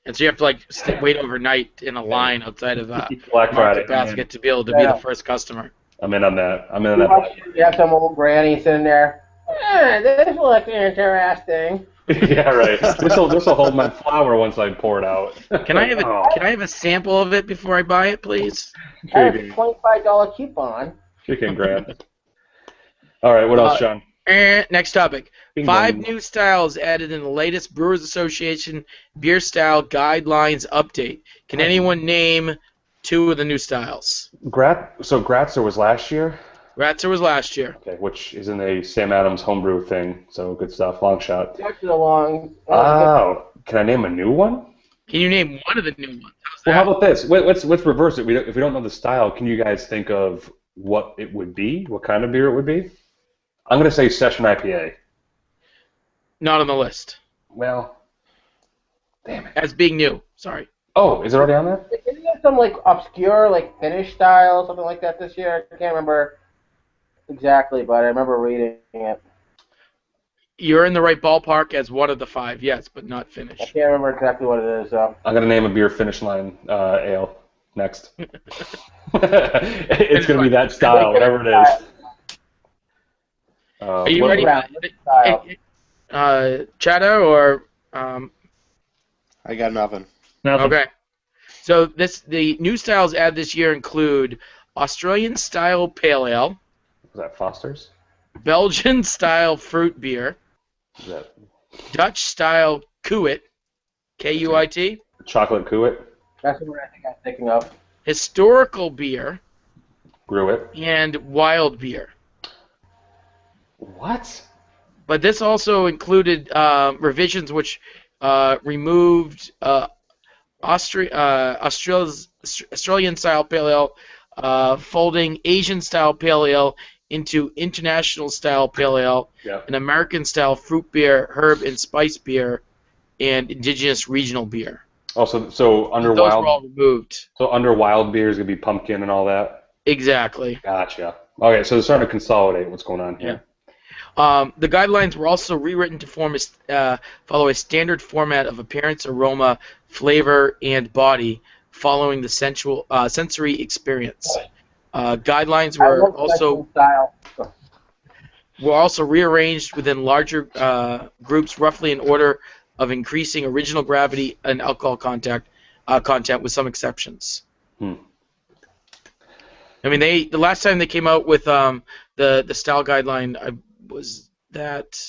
and so you have to wait overnight in a line outside of Black Friday. Market Basket to be able to be Yeah. the first customer. I'm in on that. I'm in on that. You have some old granny sitting there. This looks interesting. Yeah, right. This will hold my flour once I pour it out. Can I have Oh, Can I have a sample of it before I buy it, please? I have a chicken, $25 coupon. chicken grab. All right. What else, Sean? Next topic. Bing 5 bong. new styles added in the latest Brewers Association Beer Style Guidelines update. Can anyone name 2 of the new styles? So Gratzer was last year. Ratzer was last year. Okay, which is in a Sam Adams homebrew thing. So good stuff. Long shot. Next to the long. Oh, can I name a new one? Can you name one of the new ones? How's Well, that? how about this? Let's reverse it. If we don't know the style, can you guys think of what it would be? What kind of beer it would be? I'm gonna say Session IPA. Not on the list. Well, damn it. As being new. Sorry. Oh, is it already on there? Isn't there some like obscure like Finnish style, something like that this year? I can't remember exactly, but I remember reading it. You're in the right ballpark as one of the 5, yes, but not I Finnish. can't remember exactly what it is. I'm gonna name a beer Finish Line ale next. It's gonna be that style, whatever it is. Are you what- ready? Brown style. Chado, or I got nothing. Nothing. okay. So the new styles added this year include Australian style pale ale, Is that Foster's? Belgian style fruit beer, Is that Dutch style Kuit, Kuit, chocolate Kuit? That's what I think I'm thinking of. historical beer, Grew it. and wild beer. What? But this also included revisions which removed Australian style pale ale, folding Asian style pale ale into international style pale ale, Yep. an American style fruit beer, herb and spice beer, and indigenous regional beer. Also, so under Those were all wild, removed. so under wild beer is gonna be pumpkin and all that. Exactly. Gotcha. Okay, so they're starting to consolidate what's going on here. The guidelines were also rewritten to follow a standard format of appearance, aroma, flavor, and body, following the sensory experience. Guidelines I were love also Western style. rearranged within larger groups, roughly in order of increasing original gravity and alcohol content, with some exceptions. Hmm. I mean, the last time they came out with the style guideline was that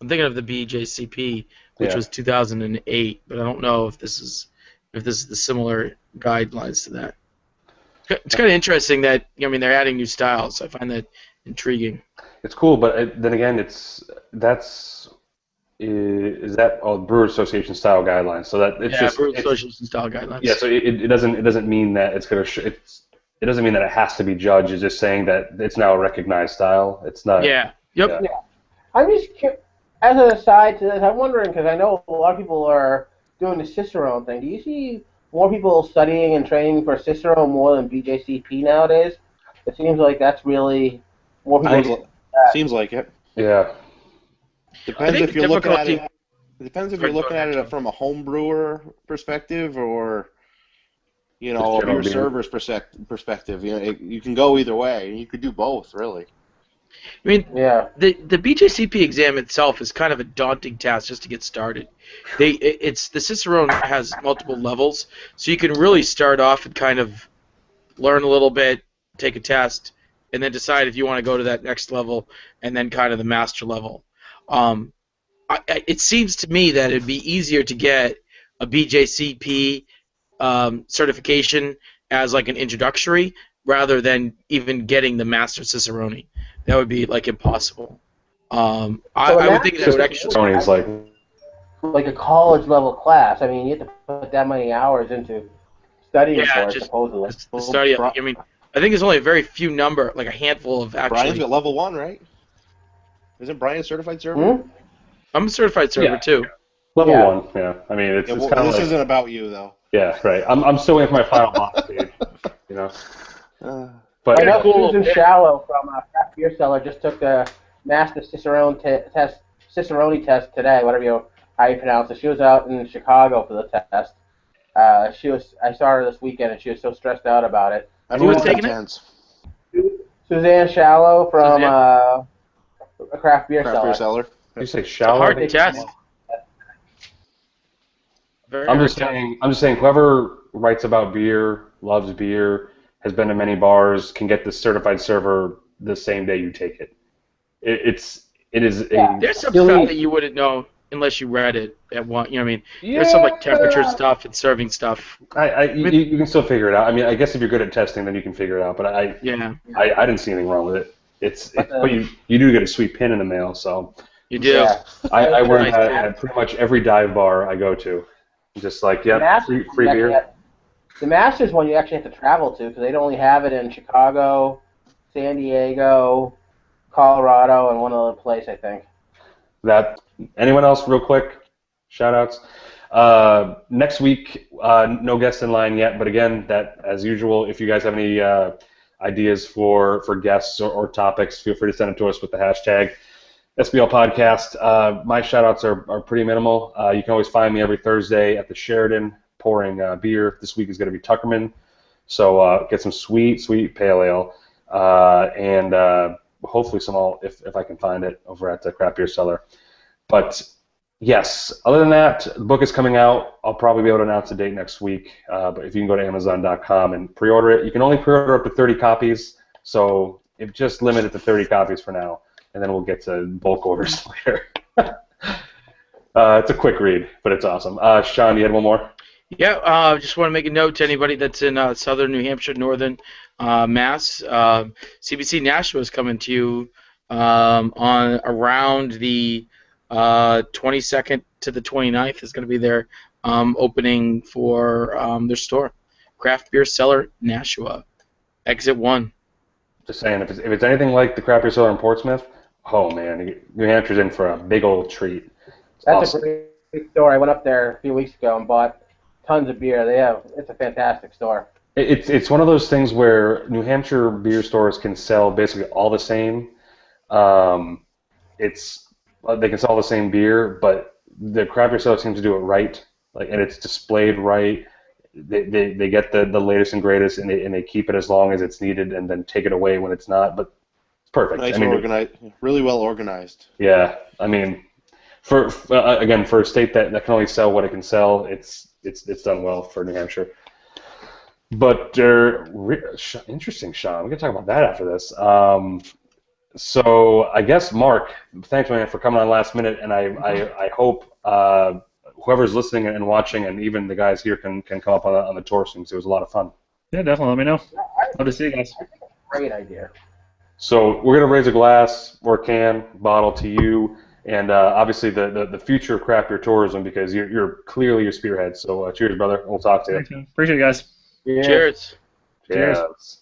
I'm thinking of the BJCP, which Yeah. was 2008, but I don't know if this is the similar guidelines to that. It's kind of interesting that they're adding new styles. I find that intriguing. It's cool, but then again, is that Brewers Association style guidelines? So that it's just Brewers Association style guidelines. yeah. So it doesn't mean that it's gonna it doesn't mean that it has to be judged. It's just saying that it's now a recognized style. It's not. Yeah. Yep. Yeah. Yeah. I'm just as an aside to this, I'm wondering because I know a lot of people are doing the Cicerone thing. Do you see more people studying and training for Cicerone more than BJCP nowadays? It seems like that's really more people. Seems like it. Yeah. Depends think if you're looking at difficulty- it. It depends if you're looking at it from a home brewer perspective or, a general beer beer. server's perspective. You can go either way. You could do both, really. I mean, Yeah. the BJCP exam itself is kind of a daunting task just to get started. The Cicerone has multiple levels, so you can really start off and kind of learn a little bit, take a test, and then decide if you want to go to that next level, and then kind of the master level. It seems to me that it'd be easier to get a BJCP certification as like an introductory rather than even getting the Master Cicerone. That would be like impossible. I would think that would actually. Cicerone's like a college level class. I mean, you have to put that many hours into studying for it, supposedly. To study. I mean, I think there's only a very few number, like a handful of actually. Brian's got level 1, right? Isn't Brian a certified server? Hmm? I'm a certified server too. level Yeah. 1. Yeah. I mean, it's kind of this like isn't about you, though. yeah, right. I'm still waiting for my final boss stage. But I know cool. Susan Shallow from Craft Beer Cellar just took the Master Cicerone test today, how you pronounce it. She was out in Chicago for the test. I saw her this weekend, and she was so stressed out about it. Everyone's taking it? intense. Suzanne Shallow from Craft Beer Craft beer Cellar. seller. you say It's a shallow? hard test. Very I'm hard just test. saying whoever writes about beer, loves beer, has been to many bars, can get the certified server the same day you take it. It is Yeah. There's some silly- stuff that you wouldn't know unless you read it at one. You know what I mean? There's some like temperature stuff and serving stuff. You can still figure it out. I mean, I guess if you're good at testing, then you can figure it out. But I didn't see anything wrong with it. But you do get a sweet pin in the mail, so You do. Yeah. I wear Nice that pin. at pretty much every dive bar I go to. Just like, The yep, Masters free you actually beer. have- the Masters one you actually have to travel to because they only have it in Chicago, San Diego, Colorado, and one other place, I think. Anyone else, real quick? Shout outs. Next week, no guests in line yet, but again, that as usual, if you guys have any ideas for guests or topics, feel free to send them to us with the hashtag SBL Podcast. My shout outs are pretty minimal. You can always find me every Thursday at the Sheridan pouring beer. This week is going to be Tuckerman, so get some sweet pale ale. And hopefully some all if I can find it over at the Craft Beer Cellar. But yes, other than that, the book is coming out. I'll probably be able to announce the date next week. But if you can go to Amazon.com and pre-order it, you can only pre-order up to 30 copies. So if just limit it to 30 copies for now, and then we'll get to bulk orders later. It's a quick read, but it's awesome. Sean, you had one more? Yeah, just want to make a note to anybody that's in southern New Hampshire, northern Mass. CBC Nashua is coming to you on around the 22nd to the 29th. Is going to be their opening for their store, Craft Beer Cellar Nashua, Exit 1. Just saying, if it's anything like the Craft Beer Cellar in Portsmouth, oh man, New Hampshire's in for a big old treat. That's awesome. A great store. I went up there a few weeks ago and bought tons of beer. It's a fantastic store. It's one of those things where New Hampshire beer stores can sell basically all the same. They can sell the same beer, but the Craft Beer Cellar seems to do it right. And it's displayed right. They get the latest and greatest, and they keep it as long as it's needed, and then take it away when it's not. But it's perfect. Nice and organized, really well organized. Yeah, I mean, for a state that can only sell what it can sell, it's done well for New Hampshire. But interesting, Sean. We're gonna talk about that after this. So I guess Mark, thanks man for coming on last minute, and I hope whoever's listening and watching, and even the guys here can come up on the tour soon. So it was a lot of fun. Yeah, definitely. Let me know. Love to see you guys. Great idea. So we're gonna raise a glass or a can, bottle to you, and obviously the future of craft beer tourism, because you're clearly your spearhead. So cheers, brother. We'll talk to you. Thanks, man. Appreciate it, guys. Cheers. Cheers.